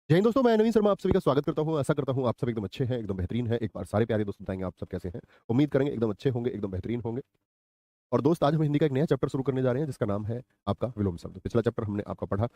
जय हिंद दोस्तों, मैं नवीन शर्मा आप सभी का स्वागत करता हूँ। आशा करता हूँ आप सब एकदम अच्छे हैं, एकदम बेहतरीन हैं। एक बार सारे प्यारे दोस्त बताएंगे आप सब कैसे हैं। उम्मीद करेंगे एकदम अच्छे होंगे, एकदम बेहतरीन होंगे। और दोस्त, आज हम हिंदी का एक नया चैप्टर शुरू करने जा रहे हैं जिसका नाम है आपका विलोम शब्द। पिछला चैप्टर हमने आपका पढ़ा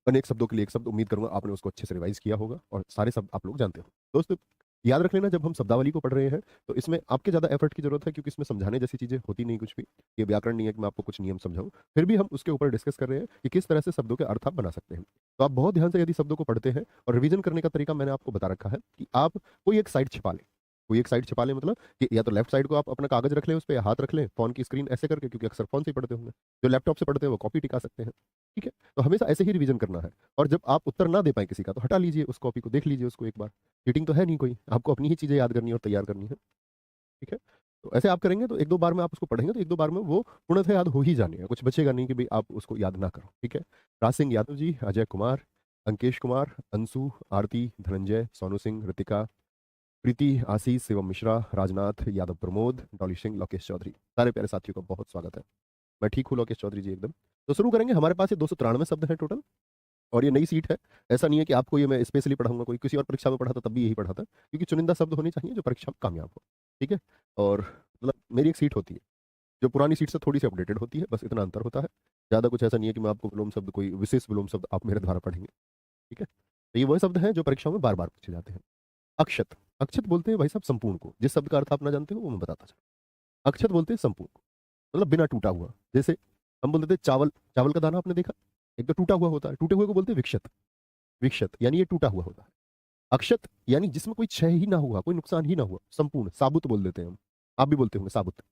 अनेक शब्दों के लिए एक शब्द। उम्मीद करूंगा आपने उसको अच्छे से रिवाइज किया होगा और सारे शब्द आप लोग जानते हो। दोस्त, याद रख लेना, जब हम शब्दावली को पढ़ रहे हैं तो इसमें आपके ज़्यादा एफर्ट की जरूरत है, क्योंकि इसमें समझाने जैसी चीज़ें होती नहीं कुछ भी। ये व्याकरण नहीं है कि मैं आपको कुछ नियम समझाऊं। फिर भी हम उसके ऊपर डिस्कस कर रहे हैं कि किस तरह से शब्दों के अर्थ आप बना सकते हैं। तो आप बहुत ध्यान से यदि शब्दों को पढ़ते हैं, और रिवीजन करने का तरीका मैंने आपको बता रखा है कि आप कोई एक साइड छिपा लें। कोई एक साइड छिपा लें मतलब कि या तो लेफ्ट साइड को आप अपना कागज रख लें, उस पर हाथ रख लें, फोन की स्क्रीन ऐसे करके, क्योंकि अक्सर फोन से ही पढ़ते होंगे। जो लैपटॉप से पढ़ते हैं वो कॉपी टिका सकते हैं। ठीक है। तो हमेशा ऐसे ही रिवीजन करना है। और जब आप उत्तर ना दे पाए किसी का, तो हटा लीजिए उस कॉपी को, देख लीजिए उसको एक बार। चीटिंग तो है नहीं कोई, आपको अपनी ही चीजें याद करनी है और तैयार करनी है। ठीक है। तो ऐसे आप करेंगे तो एक दो बार में आप उसको पढ़ेंगे तो एक दो बार में वो पूर्णतः याद हो ही जाने है, कुछ बचेगा नहीं कि भाई आप उसको याद ना करो। ठीक है। राज सिंह यादव जी, अजय कुमार, अंकेश कुमार, अंशु, आरती, धनंजय, सोनू सिंह, ऋतिका, प्रीति, आशीष, शिवम मिश्रा, राजनाथ यादव, प्रमोद, डॉली सिंह, लोकेश चौधरी, सारे प्यारे साथियों का बहुत स्वागत है। मैं ठीक हूँ लोकेश चौधरी जी एकदम। तो शुरू करेंगे। हमारे पास ये 293 शब्द हैं टोटल, और ये नई सीट है। ऐसा नहीं है कि आपको ये मैं स्पेशली पढ़ाऊंगा, कोई किसी और परीक्षा में पढ़ा था तब भी यही पढ़ा था, क्योंकि चुनिंदा शब्द होने चाहिए जो परीक्षा में कामयाब हो। ठीक है। और मतलब मेरी एक सीट होती है जो पुरानी सीट से थोड़ी सी अपडेटेड होती है, बस इतना अंतर होता है। ज़्यादा कुछ ऐसा नहीं है कि मैं आपको विलोम शब्द, कोई विशेष विलोम शब्द आप मेरे द्वारा पढ़ेंगे। ठीक है। तो ये वह शब्द हैं जो परीक्षाओं में बार बार पूछे जाते हैं। अक्षत। अक्षत बोलते हैं भाई साहब संपूर्ण को। जिस शब्द का अर्थ आप ना जानते हो वो मैं बताता चलूं। अक्षत बोलते हैं संपूर्ण को, मतलब बिना टूटा हुआ। जैसे हम बोलते थे चावल, चावल का दाना आपने देखा, एक तो टूटा हुआ होता है, टूटे हुए को बोलते हैं विक्षत। विक्षत यानी ये टूटा हुआ होता है। अक्षत यानी जिसमें कोई क्षय ही ना हुआ, कोई नुकसान ही ना हुआ, संपूर्ण। साबुत बोल देते हैं हम, आप भी बोलते होंगे साबुत।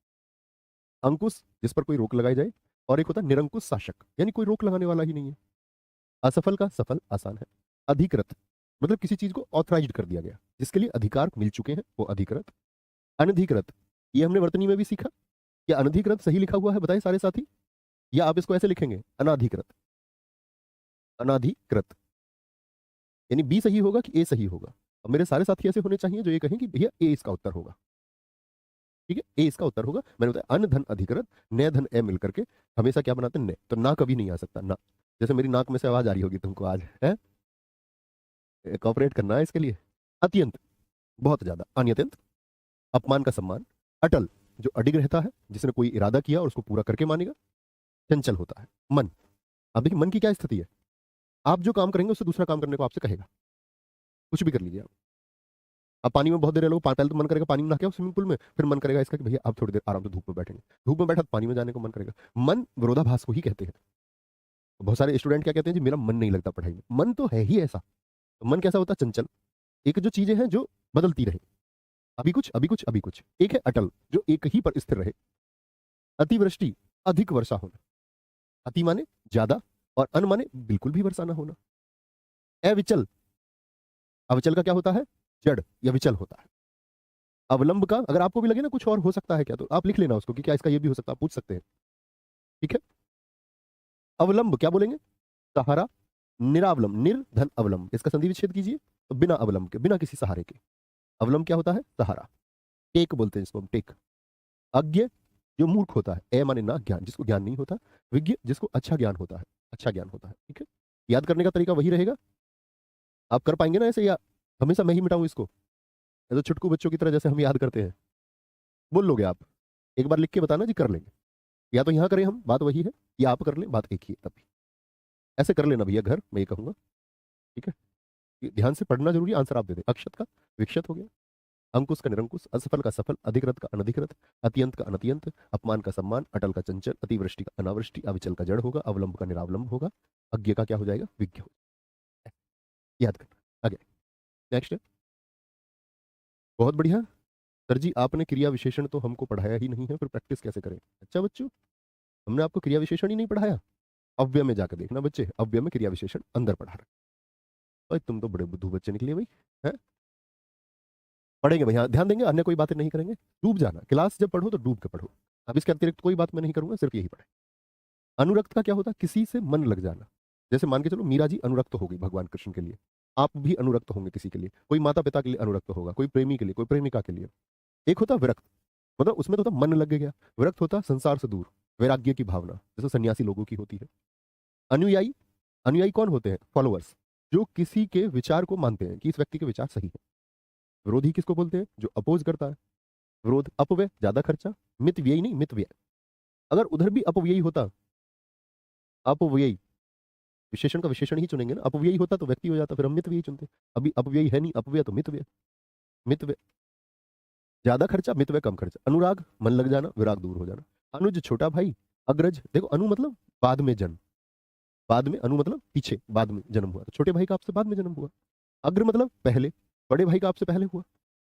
अंकुश, जिस पर कोई रोक लगाई जाए। और एक होता है निरंकुश शासक, यानी कोई रोक लगाने वाला ही नहीं है। असफल का सफल आसान है। अधिकृत मतलब किसी चीज को ऑथराइज्ड कर दिया गया, जिसके लिए अधिकार मिल चुके हैं, वो अधिकृत। अनधिकृत, ये हमने वर्तनी में भी सीखा। क्या अनधिकृत सही लिखा हुआ है, बताएं सारे साथी, या आप इसको ऐसे लिखेंगे अनाधिकृत। अनाधिकृत यानी बी सही होगा कि ए सही होगा। अब मेरे सारे साथी ऐसे होने चाहिए जो ये कहें कि भैया ए इसका उत्तर होगा। ठीक है, ए इसका उत्तर होगा। मैंने बताया अन धन अधिकृत, न धन ए मिलकर के हमेशा क्या बनाते हैं, न। तो ना कभी नहीं आ सकता ना। जैसे मेरी नाक में से आवाज आ रही होगी तुमको आज है, कॉपरेट करना है इसके लिए। अत्यंत, बहुत ज्यादा। अत्यंत, अपमान का सम्मान। अटल, जो अडिग रहता है, जिसने कोई इरादा किया और उसको पूरा करके मानेगा। चंचल होता है मन। अब देखिए मन की क्या स्थिति है, आप जो काम करेंगे उससे दूसरा काम करने को आपसे कहेगा। कुछ भी कर लीजिए आप पानी में बहुत देर रह लो, पहले तो मन करेगा पानी में नहा के आओ स्विमिंग पूल में, फिर मन करेगा इसका कि भैया आप थोड़ी देर आराम से धूप में बैठेंगे। धूप में बैठा तो पानी में जाने को मन करेगा। मन विरोधाभास को ही कहते हैं। बहुत सारे स्टूडेंट क्या कहते हैं, जी मेरा मन नहीं लगता पढ़ाई में। मन तो है ही ऐसा। तो मन कैसा होता है, चंचल। एक जो चीजें हैं जो बदलती रहे, अभी कुछ अभी कुछ अभी कुछ। एक है अटल, जो एक ही पर स्थिर रहे। अतिवृष्टि, अधिक वर्षा होना। अति माने ज्यादा, और अन माने बिल्कुल भी वर्षा ना होना। अविचल, अविचल का क्या होता है, जड़ या विचल होता है। अवलंब का, अगर आपको भी लगे ना कुछ और हो सकता है क्या, तो आप लिख लेना उसको कि क्या इसका ये भी हो सकता है, आप पूछ सकते हैं। ठीक है। अवलंब क्या बोलेंगे, सहारा। निरावलंब, निर्धन अवलंब, इसका संधि विच्छेद कीजिए तो बिना अवलंब के, बिना किसी सहारे के। अवलंब क्या होता है, सहारा। टेक बोलते हैं इसको हम, टेक। अज्ञ, जो मूर्ख होता है। ए माने ना ज्ञान, जिसको ज्ञान नहीं होता। विज्ञ, जिसको अच्छा ज्ञान होता है, अच्छा ज्ञान होता है। ठीक है। याद करने का तरीका वही रहेगा। आप कर पाएंगे ना ऐसे, या हमेशा मैं ही मिटाऊं इसको। ये तो छुटकू बच्चों की तरह जैसे हम याद करते हैं, बोल लोगे आप। एक बार लिख के बताना जी, कर लेंगे। या तो यहाँ करें हम, बात वही है, या आप कर लें, बात एक ही है तब भी। ऐसे कर लेना भैया घर, मैं ये कहूंगा। ठीक है। ये ध्यान से पढ़ना जरूरी है, आंसर आप दे दें। अक्षत का विक्षत हो गया, अंकुश का निरंकुश, असफल का सफल, अधिकृत का अनधिकृत, अत्यंत का अनत्यंत, अपमान का सम्मान, अटल का चंचल, अतिवृष्टि का अनावृष्टि, अविचल का जड़ होगा, अवलंब का निरावलंब होगा, अज्ञ का क्या हो जाएगा, विज्ञ हो जाएगा। याद करना आगे। नेक्स्ट है, बहुत बढ़िया। सर जी आपने क्रिया विशेषण तो हमको पढ़ाया ही नहीं है, फिर प्रैक्टिस कैसे करें। अच्छा बच्चों, हमने आपको क्रिया विशेषण ही नहीं पढ़ाया। अव्यय में जाकर देखना बच्चे, अव्यय में क्रिया विशेषण अंदर पढ़ा रहा है। तुम तो बड़े बुद्धू बच्चे निकले भाई। है, पढ़ेंगे भैया, ध्यान देंगे, अन्य कोई बातें नहीं करेंगे। डूब जाना, क्लास जब पढ़ो तो डूब के पढ़ो। अब इसके अतिरिक्त कोई बात मैं नहीं करूंगा, सिर्फ यही पढ़े। अनुरक्त का क्या होता है, किसी से मन लग जाना। जैसे मान के चलो मीरा जी अनुरक्त हो गई भगवान कृष्ण के लिए, आप भी अनुरक्त होंगे किसी के लिए। कोई माता पिता के लिए अनुरक्त होगा, कोई प्रेमी के लिए, कोई प्रेमिका के लिए। एक होता विरक्त, मतलब उसमें तो होता मन लग गया। विरक्त होता संसार से दूर, वैराग्य की भावना, जैसे सन्यासी लोगों की होती है। अनुयायी, अनुयायी कौन होते हैं, फॉलोअर्स। जो किसी के विचार को मानते हैं कि इस व्यक्ति के विचार सही है। विरोधी किसको बोलते हैं? जो अपोज करता है। विरोध, अपव्यय, ज्यादा खर्चा, मित व्यय नहीं मित व्यय। अगर उधर भी अपव्ययी होता, अपव्ययी विशेषण का विशेषण ही चुनेंगे ना, अपव्ययी होता तो व्यक्ति हो जाता, फिर हम मित व्यय चुनते। अभी अपव्ययी है नहीं, अपव्यय तो मित व्यय। मित व्यय ज्यादा खर्चा, मित व्यय कम खर्चा। अनुराग मन लग जाना, विराग दूर हो जाना। अनुज छोटा भाई, अग्रज, देखो अनु मतलब बाद में जन्म, बाद में, अनु मतलब पीछे, बाद में जन्म हुआ, तो छोटे भाई का आपसे बाद में जन्म हुआ। अग्र मतलब पहले, बड़े भाई का आपसे पहले हुआ।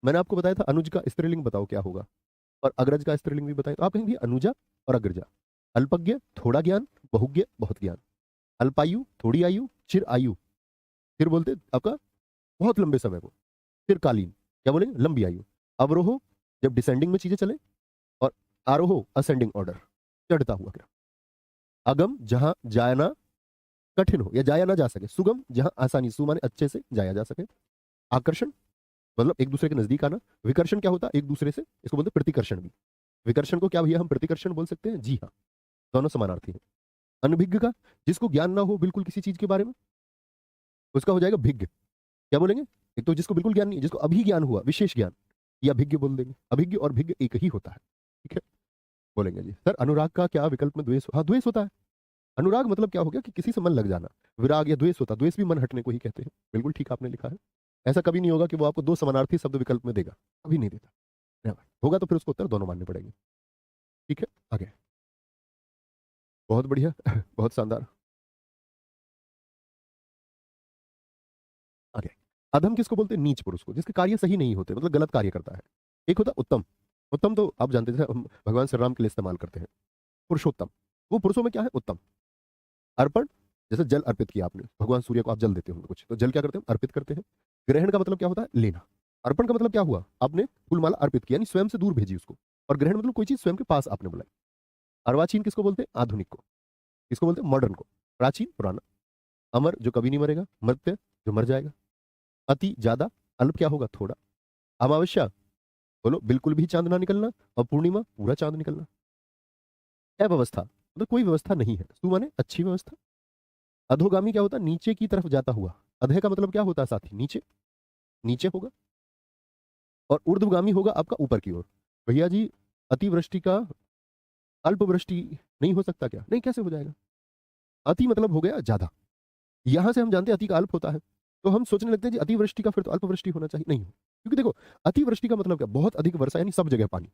मैंने आपको बताया था अनुज का स्त्रीलिंग बताओ क्या होगा, और अग्रज का स्त्रीलिंग भी बताया, तो आप कहेंगे अनुजा और अग्रजा। अल्पज्ञ थोड़ा ज्ञान, बहुज्ञ बहुत ज्ञान। अल्पायु थोड़ी आयु, चिर आयु, फिर बोलते आपका बहुत लंबे समय को। फिर कालीन क्या बोलेंगे? लंबी आयु। अवरोह जब डिसेंडिंग में चीजें चले, और आरोह असेंडिंग ऑर्डर, चढ़ता हुआ क्या। अगम जहां जाना कठिन हो या जाया ना जा सके। सुगम जहां आसानी, सु माने अच्छे से जाया जा सके। आकर्षण मतलब एक दूसरे के नजदीक आना। विकर्षण क्या होता है? एक दूसरे से, इसको बोलते हैं प्रतिकर्षण भी। विकर्षण को क्या भैया हम प्रतिकर्षण बोल सकते हैं? जी हाँ, दोनों समानार्थी हैं। अनभिज्ञ का, जिसको ज्ञान ना हो बिल्कुल किसी चीज के बारे में, उसका हो जाएगा भिज्ञ। क्या बोलेंगे? एक तो जिसको बिल्कुल ज्ञान नहीं, जिसको अभी ज्ञान हुआ, विशेष ज्ञान, या भिज्ञ बोल देंगे। अभिज्ञ और भिज्ञ एक ही होता है, ठीक है। बोलेंगे जी सर अनुराग का क्या विकल्प में द्वेष? हाँ द्वेष होता है। अनुराग मतलब क्या हो गया कि किसी से मन लग जाना। विराग या द्वेष होता, द्वेष भी मन हटने को ही कहते हैं। बिल्कुल ठीक आपने लिखा है। ऐसा कभी नहीं होगा कि वो आपको दो समानार्थी शब्द विकल्प में देगा, कभी नहीं देता। Never। होगा तो फिर उसको उत्तर दोनों मानने पड़ेंगे, ठीक है। आगे, बहुत बढ़िया बहुत शानदार। आगे, अधम किसको बोलते हैं? नीच पुरुष को, जिसके कार्य सही नहीं होते, मतलब गलत कार्य करता है। एक होता उत्तम, उत्तम तो आप जानते थे, हम भगवान श्री राम के लिए इस्तेमाल करते हैं। पुरुषोत्तम, वो पुरुषों में क्या है? उत्तम। अर्पण, जैसे जल अर्पित किया आपने, भगवान सूर्य को आप जल देते होंगे कुछ, तो जल क्या करते हैं? अर्पित करते हैं। ग्रहण का मतलब क्या होता है? लेना। अर्पण का मतलब क्या हुआ? आपने फूलमाला अर्पित किया, यानी स्वयं से दूर भेजी उसको। और ग्रहण मतलब कोई चीज स्वयं के पास आपने बुलाई। अर्वाचीन किसको बोलते हैं? आधुनिक को। किसको बोलते हैं? मॉडर्न को। प्राचीन पुराना। अमर जो कभी नहीं मरेगा। मर्त्य जो मर जाएगा। अति ज्यादा। अल्प क्या होगा? थोड़ा। अमावस्या बोलो बिल्कुल भी चांद ना निकलना, और पूर्णिमा पूरा चांद निकलना। अव्यवस्था मतलब कोई व्यवस्था नहीं है। सु माने अच्छी व्यवस्था। अधोगामी क्या होता है? नीचे की तरफ जाता हुआ। अधः का मतलब क्या होता है साथी? नीचे, नीचे होगा। और ऊर्ध्वगामी होगा आपका ऊपर की ओर। भैया जी अतिवृष्टि का अल्पवृष्टि नहीं हो सकता क्या? नहीं, कैसे हो जाएगा? अति मतलब हो गया ज्यादा। यहां से हम जानते हैं अति का अल्प होता है, तो हम सोचने लगते हैं जी अतिवृष्टि का फिर तो अल्पवृष्टि होना चाहिए। नहीं हो, क्योंकि देखो अतिवृष्टि का मतलब क्या? बहुत अधिक वर्षा, यानी सब जगह पानी।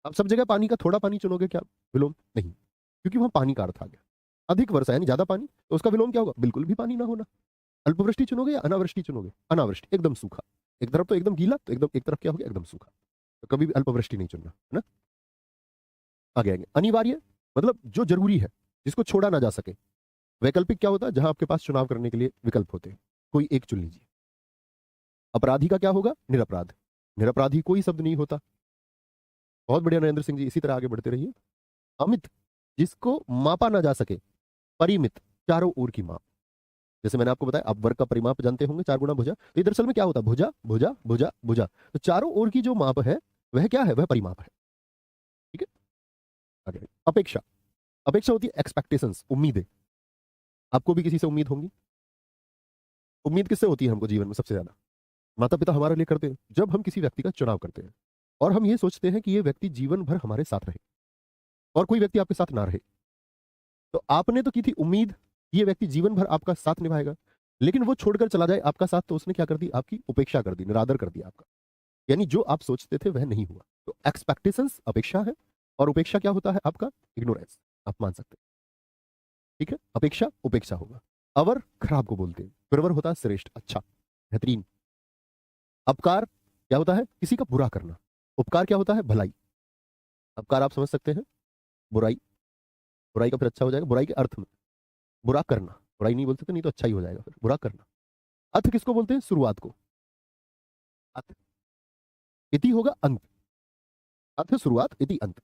अब सब जगह पानी का थोड़ा पानी चुनोगे क्या? विलोम नहीं, क्योंकि वहां पानी का अर्थ आ गया। अधिक वर्षा यानी ज्यादा पानी, तो उसका विलोम क्या होगा? बिल्कुल भी पानी ना होना। अल्पवृष्टि चुनोगे या अनावृष्टि चुनोगे? अनावृष्टि, एकदम सूखा। एक तरफ तो एकदम गीला, तो एकदम एक तरफ क्या हो गया? एकदम सूखा। तो कभी भी अल्पवृष्टि नहीं चुनना, है ना। आगे आएंगे। अनिवार्य मतलब जो जरूरी है, जिसको छोड़ा ना जा सके। वैकल्पिक क्या होता है? जहां आपके पास चुनाव करने के लिए विकल्प होते हैं, कोई एक चुन लीजिए। अपराधी का क्या होगा? निरपराध। निरपराधी कोई शब्द नहीं होता। बहुत बढ़िया नरेंद्र सिंह जी, इसी तरह आगे बढ़ते रहिए। अमित जिसको मापा ना जा सके। परिमित चारों ओर की माप। जैसे मैंने आपको बताया, आप वर्ग का परिमाप जानते होंगे, 4 गुना भुजा। तो ये दरअसल में क्या होता है? भुजा भुजा भुजा भुजा। तो चारों ओर की जो माप है वह क्या है? वह परिमाप है, ठीक है। आगे अपेक्षा। अपेक्षा होती है एक्सपेक्टेशंस, उम्मीदें। आपको भी किसी से उम्मीद होंगी। उम्मीद किससे होती है हमको जीवन में सबसे ज्यादा? माता पिता हमारे लिए करते हैं। जब हम किसी व्यक्ति का चुनाव करते हैं और हम ये सोचते हैं कि ये व्यक्ति जीवन भर हमारे साथ रहे, और कोई व्यक्ति आपके साथ ना रहे, तो आपने तो की थी उम्मीद ये व्यक्ति जीवन भर आपका साथ निभाएगा, लेकिन वो छोड़कर चला जाए आपका साथ, तो उसने क्या कर दी? आपकी उपेक्षा कर दी, निरादर कर दिया आपका। यानी जो आप सोचते थे वह नहीं हुआ। तो एक्सपेक्टेशंस अपेक्षा है, और उपेक्षा क्या होता है आपका? इग्नोरेंस, आप मान सकते हैं, ठीक है। अपेक्षा उपेक्षा होगा। अवर खराब को बोलते हैं, प्रवर होता है श्रेष्ठ, अच्छा, बेहतरीन। अपकार क्या होता है? किसी का बुरा करना। उपकार क्या होता है? भलाई। अपकार आप समझ सकते हैं, बुराई। बुराई का फिर अच्छा हो जाएगा, बुराई के अर्थ में। बुरा करना, बुराई नहीं बोल सकते, नहीं तो अच्छा ही हो जाएगा, फिर बुरा करना। अथ किसको बोलते हैं? शुरुआत को। अथ, इति होगा अंत। अथ शुरुआत, इति अंत।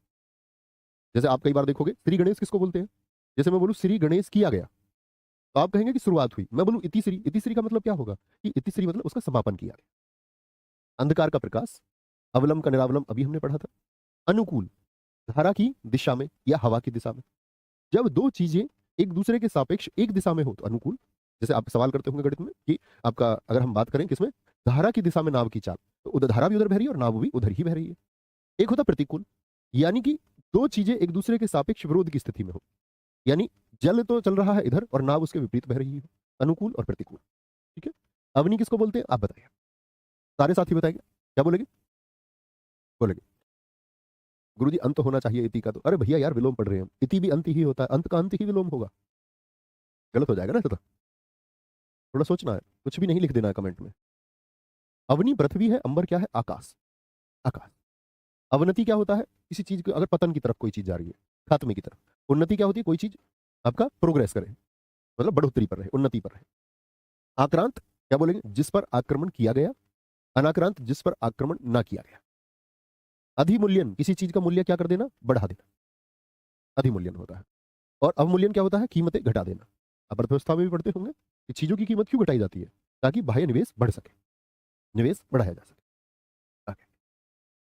जैसे आप कई बार देखोगे श्री गणेश किसको बोलते हैं? जैसे मैं बोलूं श्री गणेश किया गया, तो आप कहेंगे कि शुरुआत हुई। मैं बोलूं इतिश्री, इतिश्री का मतलब क्या होगा? कि इतिश्री मतलब उसका समापन किया गया। अंधकार का प्रकाश। अवलंब का निरावलंब अभी हमने पढ़ा था। अनुकूल धारा की दिशा में या हवा की दिशा में। जब दो चीजें एक दूसरे के सापेक्ष एक दिशा में हो तो अनुकूल, जैसे आप सवाल करते होंगे गणित में कि आपका अगर हम बात करें किसमें, धारा की दिशा में नाव की चाल, तो उधर धारा भी उधर बह रही है और नाव भी उधर ही बह रही है। एक होता प्रतिकूल, यानी कि दो चीजें एक दूसरे के सापेक्ष विरोध की स्थिति में हो, यानी जल तो चल रहा है इधर और नाव उसके विपरीत बह रही है, अनुकूल और प्रतिकूल। ठीक है, अवनी किसको बोलते हैं आप बताइए, सारे साथी बताएंगे, क्या बोलेंगे? बोलेंगे गुरुजी अंत होना चाहिए इति का, तो अरे भैया यार विलोम पढ़ रहे हैं हम, इति भी अंत ही होता है, अंत का अंत ही विलोम होगा, गलत हो जाएगा ना, तो थोड़ा सोचना है, कुछ भी नहीं लिख देना है कमेंट में। अवनी पृथ्वी है, अंबर क्या है, आकाश, आकाश। अवनति क्या होता है, किसी चीज को अगर पतन की तरफ कोई चीज जा रही है, खात्मे की तरफ। उन्नति क्या होती है, कोई चीज आपका प्रोग्रेस करे, मतलब बढ़ोतरी पर रहे, उन्नति पर रहे। आक्रांत क्या बोलेंगे, जिस पर आक्रमण किया गया। अनाक्रांत जिस पर आक्रमण ना किया गया। अधिमूल्यन किसी चीज का मूल्य क्या कर देना, बढ़ा देना, अधिमूल्यन होता है। और अवमूल्यन क्या होता है, कीमतें घटा देना। आप अर्थव्यवस्था में भी पढ़ते होंगे कि चीजों की कीमत क्यों घटाई जाती है, ताकि बाह्य निवेश बढ़ सके, निवेश बढ़ाया जा सके। आगे।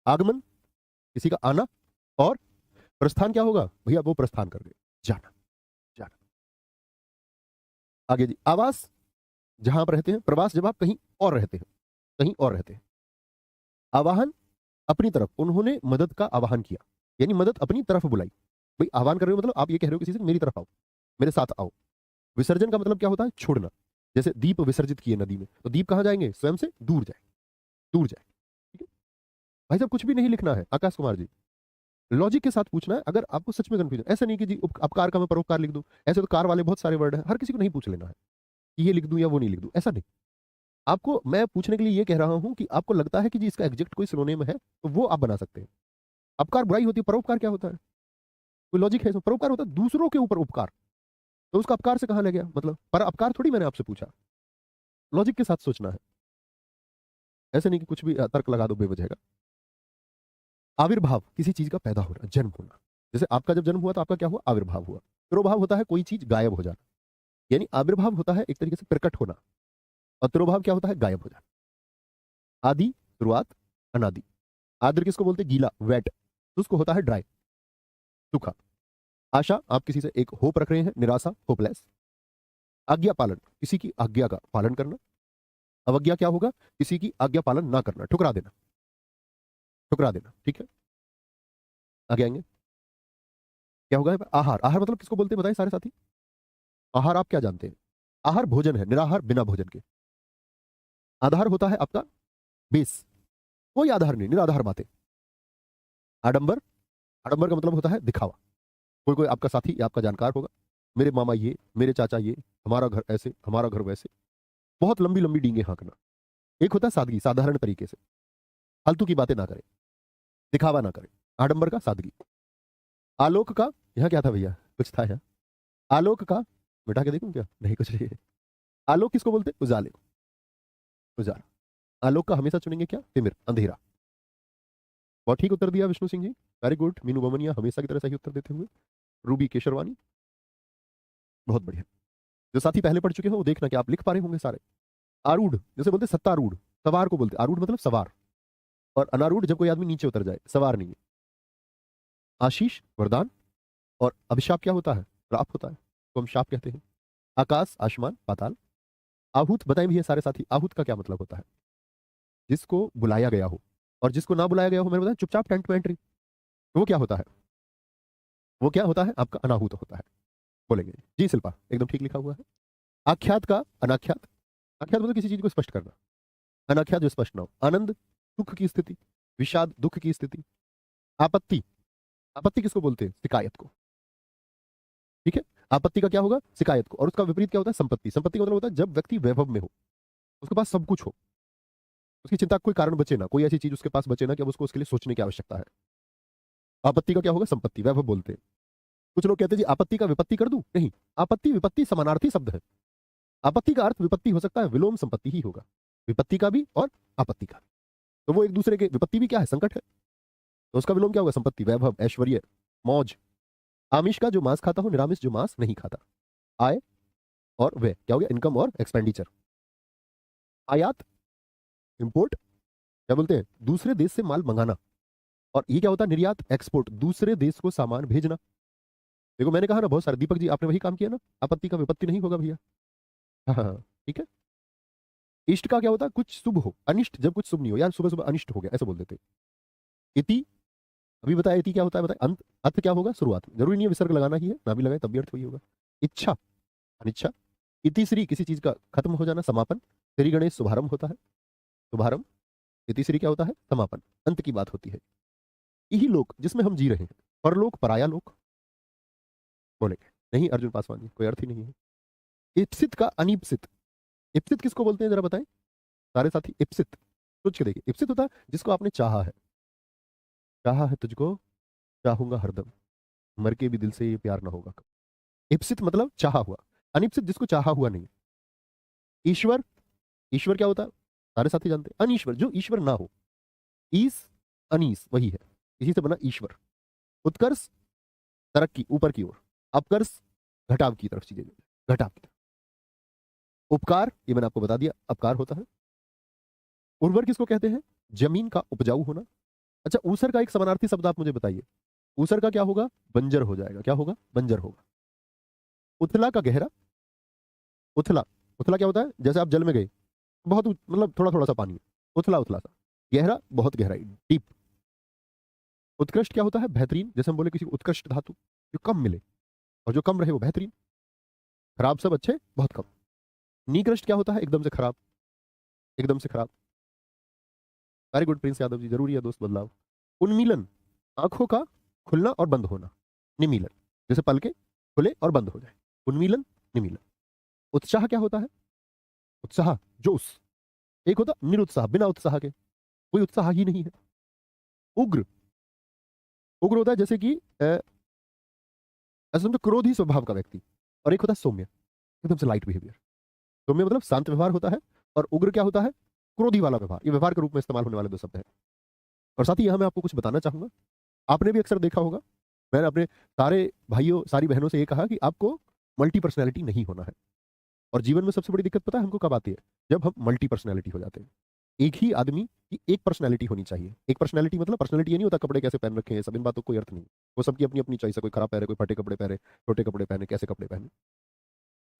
आगमन किसी का आना, और प्रस्थान क्या होगा भैया, वो प्रस्थान कर गए, जाना, जाना। आगे जी, आवास जहां आप रहते हैं, प्रवास जब आप कहीं और रहते हैं, कहीं और रहते हैं। आवाहन अपनी तरफ, उन्होंने मदद का आवाहन किया, यानी मदद अपनी तरफ बुलाई। भाई आह्वान कर रहे हो मतलब आप ये कह रहे हो किसी से मेरी तरफ आओ, मेरे साथ आओ। विसर्जन का मतलब क्या होता है, छोड़ना। जैसे दीप विसर्जित किए नदी में, तो दीप कहां जाएंगे, स्वयं से दूर जाए, दूर जाए। ठीक है भाई साहब, कुछ भी नहीं लिखना है आकाश कुमार जी, लॉजिक के साथ पूछना है। अगर आपको सच में कंफ्यूजन, ऐसा नहीं कि जी अपकार का मैं परोपकार लिख दूं, ऐसे तो कार वाले बहुत सारे वर्ड है, हर किसी को नहीं पूछ लेना है कि ये लिख दूं या वो नहीं लिख दूं, ऐसा नहीं। आपको मैं पूछने के लिए ये कह रहा हूं कि आपको लगता है कि जी इसका एग्जैक्ट कोई सिनोनिम है, तो वो आप बना सकते हैं। अपकार बुराई होती है, परोपकार क्या होता है, कोई लॉजिक है इसमें? परोपकार होता है दूसरों के ऊपर उपकार, तो उसका अपकार से कहां ले गया, मतलब पर अपकार थोड़ी मैंने आपसे पूछा। लॉजिक के साथ सोचना है, ऐसे नहीं कि कुछ भी तर्क लगा दो बेवजह का। आविर्भाव किसी चीज का पैदा होना, जन्म होना। जैसे आपका जब जन्म हुआ तो आपका क्या हुआ, आविर्भाव हुआ। तिरोभाव होता है कोई चीज गायब हो जाना, यानी आविर्भाव होता है एक तरीके से प्रकट होना, और तिरोभाव क्या होता है, गायब हो जाना। आदि शुरुआत, अनादि। आद्र किसको बोलते हैं, गीला, वेट, तो उसको होता है ड्राई, सूखा। आशा आप किसी से एक होप रख रहे हैं, निराशा, होपलेस। आज्ञा पालन किसी की आज्ञा का पालन करना। अवज्ञा क्या होगा, किसी की आज्ञा पालन ना करना, ठुकरा देना, ठुकरा देना। ठीक है, आगे आएंगे, क्या होगा आहार। आहार मतलब किसको बोलते हैं बताइए सारे साथी, आहार आप क्या जानते हैं? आहार भोजन है, निराहार बिना भोजन के। आधार होता है आपका बेस, कोई आधार नहीं, निराधार बातें। आडंबर, आडंबर का मतलब होता है दिखावा। कोई कोई आपका साथी या आपका जानकार होगा, मेरे मामा ये, मेरे चाचा ये, हमारा घर ऐसे, हमारा घर वैसे, बहुत लंबी लंबी डींगे हाँकना। एक होता है सादगी, साधारण तरीके से, फालतू की बातें ना करें, दिखावा ना करें, आडंबर का सादगी। आलोक का, यहाँ क्या था भैया, कुछ था यहाँ, आलोक का, मिटा के देखूं क्या, नहीं कुछ नहीं है। आलोक किसको बोलते हैं, उजाले, उजाला। आलोक का हमेशा चुनेंगे क्या, तिमिर, अंधेरा। बहुत ठीक उत्तर दिया विष्णु सिंह जी, वेरी गुड। मीनू बमनिया हमेशा की तरह सही उत्तर देते हुए। रूबी केशरवानी, बहुत बढ़िया। जो साथी पहले पढ़ चुके हो वो देखना कि आप लिख पा रहे होंगे सारे। आरूढ़ जैसे बोलते सत्तारूढ़, सवार को बोलते, आरूढ़ मतलब सवार, और अनारूढ़ जब कोई आदमी नीचे उतर जाए, सवार नहीं है। आशीष वरदान, और अभिशाप क्या होता है, श्राप होता है, तो हम शाप कहते हैं। आकाश आसमान पाताल। आहूत बताएं भैया सारे साथी, आहूत का क्या मतलब होता है, जिसको बुलाया गया हो, और जिसको ना बुलाया गया हो, मैंने बताया चुपचाप टेंट में एंट्री, वो क्या होता है, वो क्या होता है आपका अनाहूत होता है। बोलेंगे जी शिल्पा, एकदम ठीक लिखा हुआ है। आख्यात का अनाख्यात, आख्यात मतलब किसी चीज को स्पष्ट करना, अनाख्यात जो स्पष्ट ना हो। आनंद सुख की स्थिति, विषाद दुख की स्थिति। आपत्ति, आपत्ति किसको बोलते हैं, शिकायत को। ठीक है, आपत्ति का क्या होगा, शिकायत को। और उसका विपरीत क्या होता है, संपत्ति। संपत्ति का मतलब होता है जब व्यक्ति वैभव में हो, उसके पास सब कुछ हो, उसकी चिंता का कोई कारण बचे ना, कोई ऐसी चीज उसके पास बचे ना कि अब उसको उसके लिए सोचने की आवश्यकता है। आपत्ति का क्या होगा, संपत्ति, वैभव बोलते हैं। कुछ लोग कहते हैं जी आपत्ति का विपत्ति कर दूं, नहीं, आपत्ति विपत्ति समानार्थी शब्द है। आपत्ति का अर्थ विपत्ति हो सकता है, विलोम संपत्ति ही होगा, विपत्ति का भी और आपत्ति का भी। तो वो एक दूसरे के, विपत्ति भी क्या है, संकट है, तो उसका विलोम क्या होगा, संपत्ति, वैभव, ऐश्वर्य, मौज। आमिष का जो मांस खाता हो, निरामिष जो मांस नहीं खाता। आय और व्यय क्या हो गया, इनकम और एक्सपेंडिचर। आयात इंपोर्ट, क्या बोलते हैं, दूसरे देश से माल मंगाना। और ये क्या होता है, निर्यात एक्सपोर्ट, दूसरे देश को सामान भेजना। देखो मैंने कहा ना बहुत सारे, दीपक जी आपने वही काम किया ना, आपत्ति का विपत्ति नहीं होगा भैया, हाँ हाँ हाँ, ठीक है। इष्ट का क्या होता है, कुछ शुभ हो, अनिष्ट जब कुछ शुभ नहीं हो, यार सुबह सुबह अनिष्ट हो गया ऐसे बोल देते। इति, अभी बताया इति क्या होता है, बताए अंत, अर्थ क्या होगा, शुरुआत में, जरूरी नहीं है विसर्ग लगाना ही है, ना भी लगाए तब भी अर्थ वही होगा। इच्छा, अनिच्छा। इति श्री, किसी चीज का खत्म हो जाना, समापन। श्री गणेश शुभारंभ होता है, शुभारंभ। इति श्री क्या होता है, समापन, अंत की बात होती है। यही लोक जिसमें हम जी रहे हैं, परलोक पराया लोक बोलेंगे, नहीं अर्जुन पासवान जी, कोई अर्थ ही नहीं है। इप्सित का अनिप्सित, इप्सित किसको बोलते हैं जरा बताएं सारे साथी। इप्सित सोच के देखिए, इप्सित होता है जिसको आपने चाहा है, चाहा है तुझको, चाहूंगा हरदम, मर के भी दिल से ये प्यार ना होगा। इप्सित मतलब चाहा हुआ, अनिप्सित जिसको चाहा हुआ नहीं। ईश्वर, ईश्वर क्या होता है, सारे साथी जानते हैं। अनीश्वर, जो ईश्वर ना हो। ईस, अनीस वही है, इसी से बना ईश्वर। उत्कर्ष, तरक्की ऊपर की ओर। अपकर्ष, घटाव की तरफ चीजें, घटाव की तरफ। उपकार, ये मैंने आपको बता दिया, अपकार होता है। उर्वर किसको कहते हैं, जमीन का उपजाऊ होना। अच्छा, ऊसर का एक समानार्थी शब्द आप मुझे बताइए, ऊसर का क्या होगा, बंजर हो जाएगा, क्या होगा, बंजर होगा। उथला का गहरा, उथला, उथला क्या होता है, जैसे आप जल में गए, बहुत मतलब थोड़ा थोड़ा सा पानी है, उथला उथला सा। गहरा, बहुत गहराई, डीप। उत्कृष्ट क्या होता है, बेहतरीन, जैसे हम बोले किसी को उत्कृष्ट धातु, जो कम मिले, और जो कम रहे वो बेहतरीन। खराब सब अच्छे, बहुत कम। निकृष्ट क्या होता है, एकदम से खराब, एकदम से खराब। Very good Prince Yadav ji, जरूरी है दोस्त बदलाव। उन्मीलन, आंखों का खुलना और बंद होना। निमीलन, जैसे पलके खुले और बंद हो जाए, उन्मीलन, निमीलन। उत्साह क्या होता है, उत्साह, जोश। एक होता निरुत्साह, बिना उत्साह के, कोई उत्साह ही नहीं है। उग्र, उग्र होता है जैसे कि ऐसा समझो क्रोधी स्वभाव का व्यक्ति। और एक होता है सौम्य, एकदम से लाइट बिहेवियर। सौम्य मतलब शांत व्यवहार होता है, और उग्र क्या होता है, क्रोधी वाला व्यवहार। ये व्यवहार के रूप में इस्तेमाल होने वाले दो शब्द हैं। और साथ ही यहां मैं आपको कुछ बताना चाहूंगा, आपने भी अक्सर देखा होगा, मैंने अपने सारे भाइयों सारी बहनों से ये कहा कि आपको मल्टी पर्सनैलिटी नहीं होना है। और जीवन में सबसे बड़ी दिक्कत पता है हमको कब आती है, जब हम मल्टी पर्सनैलिटी हो जाते हैं। एक ही आदमी की एक पर्सनैलिटी होनी चाहिए। एक पर्सनैलिटी मतलब, पर्सनैलिटी ये नहीं होता कपड़े कैसे पहन रखे हैं सब, इन बातों को कोई अर्थ नहीं। वो सबकी अपनी अपनी चॉइस है, कोई खराब पहने, कोई फटे कपड़े पहने, छोटे कपड़े पहने, कैसे कपड़े पहने।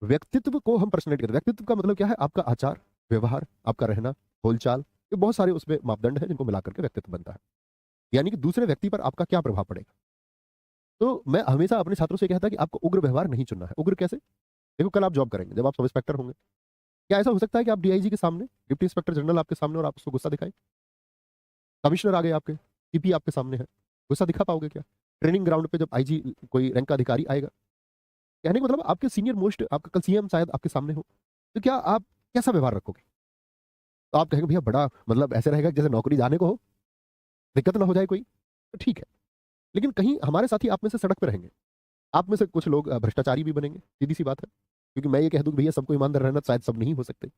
व्यक्तित्व को हम पर्सनैलिटी कहते हैं। व्यक्तित्व का मतलब क्या है, आपका आचार व्यवहार, आपका रहना, बोलचाल, ये बहुत सारे उसमें मापदंड है जिनको मिलाकर के व्यक्तित्व बनता है। यानी कि दूसरे व्यक्ति पर आपका क्या प्रभाव पड़ेगा। तो मैं हमेशा अपने छात्रों से कहता कि आपको उग्र व्यवहार नहीं चुनना है। उग्र कैसे, देखो कल आप जॉब करेंगे, जब आप सब इंस्पेक्टर होंगे, क्या ऐसा हो सकता है कि आप डीआईजी के सामने, डिप्टी इंस्पेक्टर जनरल आपके सामने, और आप उसको गुस्सा दिखाएं। कमिश्नर आ गए आपके, सीपी आपके सामने है, गुस्सा दिखा पाओगे क्या। ट्रेनिंग ग्राउंड पे जब आईजी कोई रैंक का अधिकारी आएगा, कहने का मतलब आपके सीनियर मोस्ट, आपका कल सीएम शायद आपके सामने हो, तो क्या आप कैसा व्यवहार रखोगे। तो आप कहेंगे भैया बड़ा मतलब ऐसे रहेगा जैसे नौकरी जाने को हो, दिक्कत ना हो जाए कोई, तो ठीक है। लेकिन कहीं हमारे साथी आप में से सड़क पर रहेंगे, आप में से कुछ लोग भ्रष्टाचारी भी बनेंगे, सीधी सी बात है। क्योंकि मैं ये कह दूं कि भैया सबको ईमानदार रहना, शायद सब नहीं हो सकते,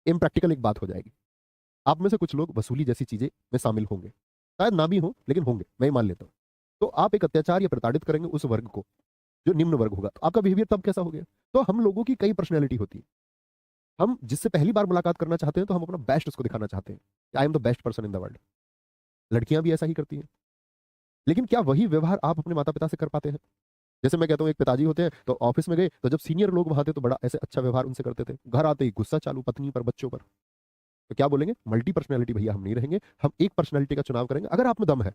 इम्प्रैक्टिकल एक बात हो जाएगी। आप में से कुछ लोग वसूली जैसी चीजें में शामिल होंगे, शायद ना भी हो लेकिन होंगे, मैं ये मान लेता हूँ। तो आप एक अत्याचार या प्रताड़ित करेंगे उस वर्ग को जो निम्न वर्ग होगा, तो आपका बिहेवियर तब कैसा हो गया। तो हम लोगों की कई पर्सनैलिटी होती है। हम जिससे पहली बार मुलाकात करना चाहते हैं तो हम अपना बेस्ट उसको दिखाना चाहते हैं, I am the best person in the world. लड़कियां भी ऐसा ही करती हैं। लेकिन क्या वही व्यवहार आप अपने माता पिता से कर पाते हैं। जैसे मैं कहता हूँ एक पिताजी होते हैं, तो ऑफिस में गए तो जब सीनियर लोग वहां थे तो बड़ा ऐसे अच्छा व्यवहार उनसे करते थे, घर आते ही गुस्सा चालू पत्नी पर, बच्चों पर। तो क्या बोलेंगे, मल्टी पर्सनैलिटी भैया हम नहीं रहेंगे, हम एक पर्सनैलिटी का चुनाव करेंगे। अगर आप में दम है,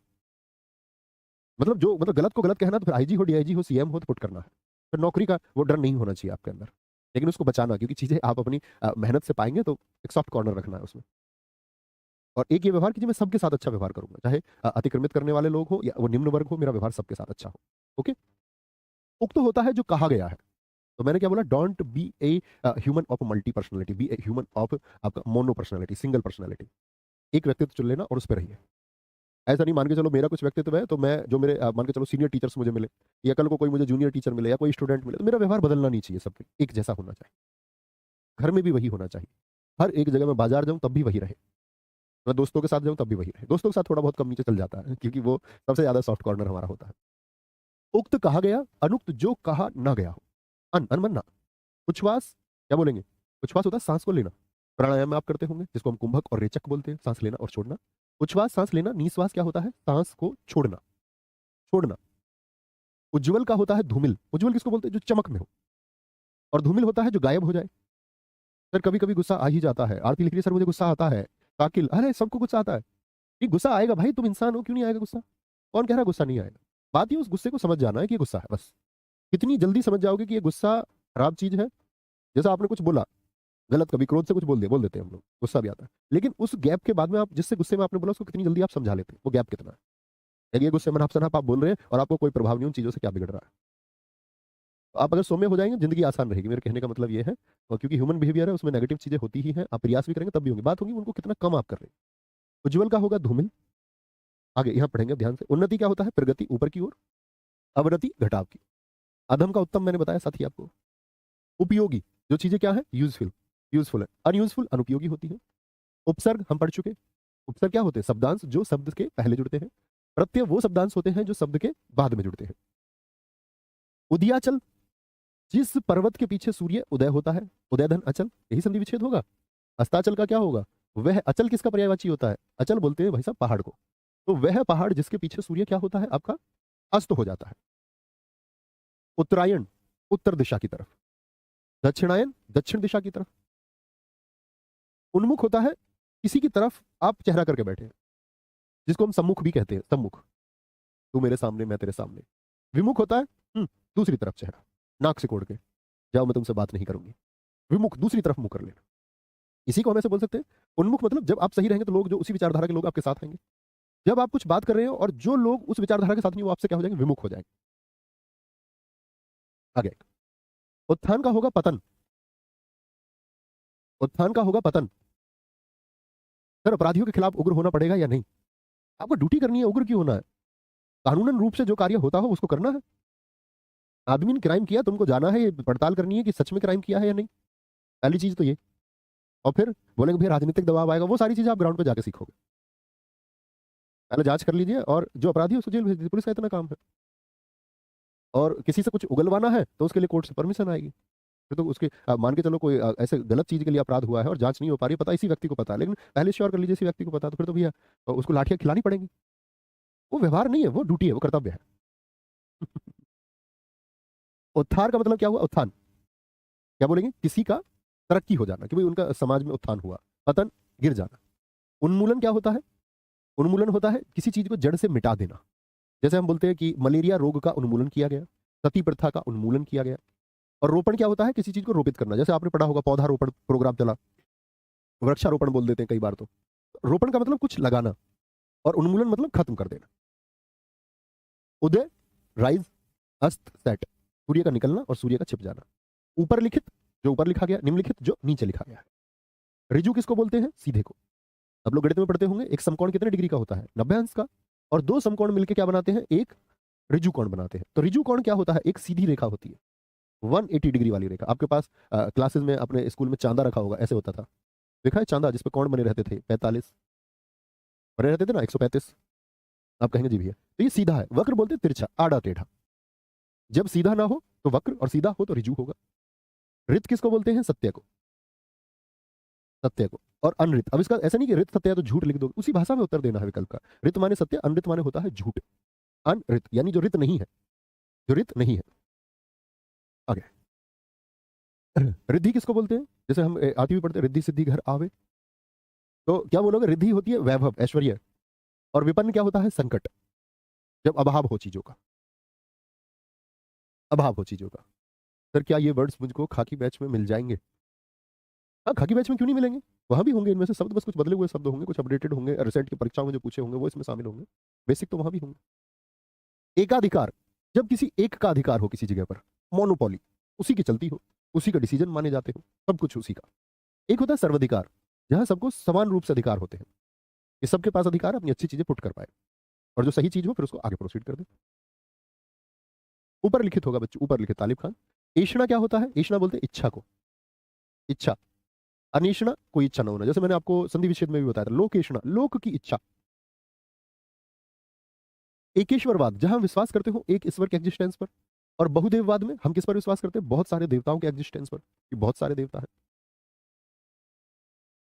मतलब जो मतलब गलत को गलत कहना, तो फिर आईजी हो, डीआईजी हो, सीएम हो, तो पुट करना है। फिर नौकरी का वो डर नहीं होना चाहिए आपके अंदर, लेकिन उसको बचाना, क्योंकि चीजें आप अपनी मेहनत से पाएंगे, तो एक सॉफ्ट कॉर्नर रखना है उसमें। और एक ये व्यवहार कि मैं सबके साथ अच्छा व्यवहार करूंगा, चाहे अतिक्रमित करने वाले लोग हो या वो निम्न वर्ग हो, मेरा व्यवहार सबके साथ अच्छा हो। ओके। उक्त होता है जो कहा गया है। तो मैंने क्या बोला, don't be a human of multi personality, be a human of आपका मोनो पर्सनैलिटी, सिंगल पर्सनैलिटी। एक व्यक्तित्व चुन लेना और उस पर रहिए। ऐसा नहीं मान के चलो मेरा कुछ व्यक्तित्व है, तो मैं जो मेरे मान के चलो सीनियर टीचर्स मुझे मिले, या कल को कोई मुझे जूनियर टीचर मिले, या कोई स्टूडेंट मिले, तो मेरा व्यवहार बदलना नहीं चाहिए, सबके एक जैसा होना चाहिए। घर में भी वही होना चाहिए। हर एक जगह मैं बाजार जाऊं तब भी वही रहे, मैं दोस्तों के साथ जाऊं तब भी वही रहे। दोस्तों के साथ थोड़ा बहुत कम नीचे चल जाता है, क्योंकि वो सबसे ज्यादा सॉफ्ट कॉर्नर हमारा होता है। उक्त कहा गया, अनुक्त जो कहा ना गया हो। अनमन्ना। उच्छ्वास, क्या बोलेंगे, उच्छ्वास होता है सांस को लेना। प्राणायाम में आप करते होंगे, जिसको हम कुंभक और रेचक बोलते हैं, सांस लेना और छोड़ना। उच्छ्वास सांस लेना, निश्वास क्या होता है, सांस को छोड़ना, छोड़ना। उज्जवल का होता है धूमिल। उज्जवल किसको बोलते हैं, जो चमक में हो। और धूमिल होता है जो गायब हो जाए। सर कभी कभी गुस्सा आ ही जाता है। आरती लिख रही है, सर मुझे गुस्सा आता है। काकिल, अरे सबको गुस्सा आता है। ये गुस्सा आएगा भाई, तुम इंसान हो, क्यों नहीं आएगा गुस्सा? कौन कह रहा है गुस्सा नहीं आएगा? बात ये उस गुस्से को समझ जाना है कि ये गुस्सा है, बस। कितनी जल्दी समझ जाओगे कि ये गुस्सा खराब चीज है। जैसा आपने कुछ बोला गलत, कभी क्रोध से कुछ बोल देते हैं हम लोग, गुस्सा भी आता है। लेकिन उस गैप के बाद में आप जिससे गुस्से में आपने बोला उसको कितनी जल्दी आप समझा लेते हैं, वो गैप कितना है। ये गुस्से में आप बोल रहे हैं और आपको कोई प्रभाव नहीं उन चीजों से, क्या बिगड़ रहा है? तो आप अगर सौम्य हो जाएंगे जिंदगी आसान रहेगी, मेरे कहने का मतलब ये है। और क्योंकि ह्यूमन बिहेवियर है, उसमें नेगेटिव चीजें होती ही हैं, आप प्रयास भी करेंगे तब भी होंगी। बात होगी उनको कितना कम आप कर रहे हैं। उज्ज्वल का होगा धूमिल। आगे यहाँ पढ़ेंगे ध्यान से। उन्नति क्या होता है? प्रगति ऊपर की ओर, अवनति घटाव की। अधम का उत्तम मैंने बताया साथी आपको। उपयोगी, जो चीजें क्या है? यूजफुल, यूजफुल है। अनयूजफुल, अनुपयोगी होती है। उपसर्ग हम पढ़ चुके। उपसर्ग क्या होते हैं? शब्दांश जो शब्द के पहले जुड़ते हैं। प्रत्यय वो शब्दांश होते हैं जो शब्द के बाद में जुड़ते हैं। उदयाचल, जिस पर्वत के पीछे सूर्य उदय होता है। उदयधन अचल, यही संधि विच्छेद होगा। अस्ताचल का क्या होगा? वह अचल किसका पर्यायवाची होता है? अचल बोलते हैं भाई साहब पहाड़ को। तो वह पहाड़ जिसके पीछे सूर्य क्या होता है आपका? अस्त हो जाता है। उत्तरायण, उत्तर दिशा की तरफ। दक्षिणायन, दक्षिण दिशा की तरफ। उन्मुख होता है किसी की तरफ आप चेहरा करके बैठे हैं, जिसको हम सम्मुख भी कहते हैं। सम्मुख, तू मेरे सामने मैं तेरे सामने। विमुख होता है दूसरी तरफ चेहरा, नाक से कोड़ के, जाओ मैं तुमसे बात नहीं करूंगी। विमुख, दूसरी तरफ मुंह कर लेना। इसी को हम ऐसे बोल सकते हैं। उन्मुख मतलब जब आप सही रहेंगे तो लोग, जो उसी विचारधारा के लोग आपके साथ आएंगे। जब आप कुछ बात कर रहे हो और जो लोग उस विचारधारा के साथ नहीं, वो आपसे क्या हो जाएंगे? विमुख हो जाएंगे। आगे, उत्थान का होगा पतन। उत्थान का होगा पतन। सर अपराधियों के खिलाफ उग्र होना पड़ेगा या नहीं? आपको ड्यूटी करनी है, उग्र क्यों होना है? कानूनन रूप से जो कार्य होता हो उसको करना है। आदमी ने क्राइम किया, तुमको जाना है, ये पड़ताल करनी है कि सच में क्राइम किया है या नहीं। पहली चीज तो ये। और फिर बोलेंगे भाई राजनीतिक दबाव आएगा, वो सारी चीजें आप ग्राउंड पे जाके सीखोगे। पहले जांच कर लीजिए, और जो अपराधी है उसको जेल भेज दीजिए, पुलिस का इतना काम है। और किसी से कुछ उगलवाना है तो उसके लिए कोर्ट से परमिशन आएगी। फिर तो उसके मान के चलो कोई ऐसे गलत चीज के लिए अपराध हुआ है और जांच नहीं हो पा रही, पता इसी व्यक्ति को पता है, लेकिन पहले श्योर कर लीजिए इसी व्यक्ति को पता, तो फिर तो भैया उसको लाठियां खिलानी पड़ेंगी। वो व्यवहार नहीं है, वो ड्यूटी है, वो कर्तव्य है। उत्थान का मतलब क्या हुआ? उत्थान क्या बोलेंगे? किसी का तरक्की हो जाना, कि भाई उनका समाज में उत्थान हुआ। पतन, गिर जाना। उन्मूलन क्या होता है? उन्मूलन होता है किसी चीज को जड़ से मिटा देना। जैसे हम बोलते हैं कि मलेरिया रोग का उन्मूलन किया गया, सती प्रथा का उन्मूलन किया गया। और रोपण क्या होता है? किसी चीज को रोपित करना। जैसे आपने पढ़ा होगा पौधारोपण प्रोग्राम चला, वृक्षारोपण बोल देते हैं कई बार तो। रोपण का मतलब कुछ लगाना, और उन्मूलन मतलब खत्म कर देना। उदय, राइज, अस्त, सेट, सूर्य का निकलना और सूर्य का छिप जाना। ऊपर लिखित, जो ऊपर लिखा गया। निम्नलिखित, जो नीचे लिखा गया है। ऋजु किसको बोलते हैं? सीधे को। अब लोग गणित में पढ़ते होंगे, एक समकोण कितने डिग्री का होता है? 90 अंश का। और दो समकोण मिलकर क्या बनाते हैं? एक ऋजु कोण बनाते हैं। तो ऋजु कोण क्या होता है? एक सीधी रेखा होती है, 180 डिग्री वाली रेखा। आपके पास क्लासेस में अपने स्कूल में चांदा रखा होगा, ऐसे होता था, देखा है चांदा जिसपे कोण बने रहते थे? 45 बने रहते थे ना, 135। आप कहेंगे जी भैया तो ये सीधा है। वक्र बोलते हैं तिरछा, आड़ा टेढ़ा। जब सीधा ना हो तो वक्र, और सीधा हो तो ऋजु होगा। रित किसको बोलते हैं? सत्य को। सत्य को। और अनृत, अब इसका ऐसा नहीं कि रित सत्य है तो झूठ लिख दो, उसी भाषा में उत्तर देना है विकल्प का। रित माने सत्य, अनृत माने होता है झूठ। अनृत यानी जो रित नहीं है, जो रित नहीं है। आगे, रिद्धि किसको बोलते हैं? जैसे हम आती भी पढ़ते हैं, रिद्धि सिद्धि घर आवे। तो क्या बोलोगे? रिद्धि होती है वैभव, ऐश्वर्य। और विपन्न क्या होता है? संकट, जब अभाव हो चीजों का। अभाव हो चीजों का। सर क्या ये वर्ड्स मुझको खाकी बैच में मिल जाएंगे? हाँ, खाकी बैच में क्यों नहीं मिलेंगे? वहां भी होंगे। इनमें से शब्द बस कुछ बदले हुए शब्द होंगे, कुछ अपडेटेड होंगे, रिसेंट की परीक्षाओं में जो पूछे होंगे वो इसमें शामिल होंगे। बेसिक तो वहां भी होंगे। एकाधिकार, जब किसी एक का अधिकार हो किसी जगह पर। मोनोपोली, उसी की चलती हो, उसी का डिसीजन माने जाते हो, सब कुछ उसी का। एक होता है सर्वाधिकार, जहां सबको समान रूप से अधिकार होते हैं, कि सबके पास अधिकार है अपनी अच्छी चीजें पुट कर पाए, और जो सही चीज हो फिर उसको आगे प्रोसीड कर दे। ऊपर लिखित होगा बच्चों, ऊपर लिखित तालिब खान। ऐषणा क्या होता है? ऐषणा बोलते हैं इच्छा को। इच्छा। अनिष्णा, कोई इच्छा न होना। जैसे मैंने आपको संधि विच्छेद में भी बताया था, लोकेषणा, लोक की इच्छा। एकेश्वरवाद, जहां विश्वास करते हो एक ईश्वर के एग्जिस्टेंस पर। और बहुदेववाद में हम किस पर विश्वास करते हैं? बहुत सारे देवताओं के एग्जिस्टेंस पर, कि बहुत सारे देवता है।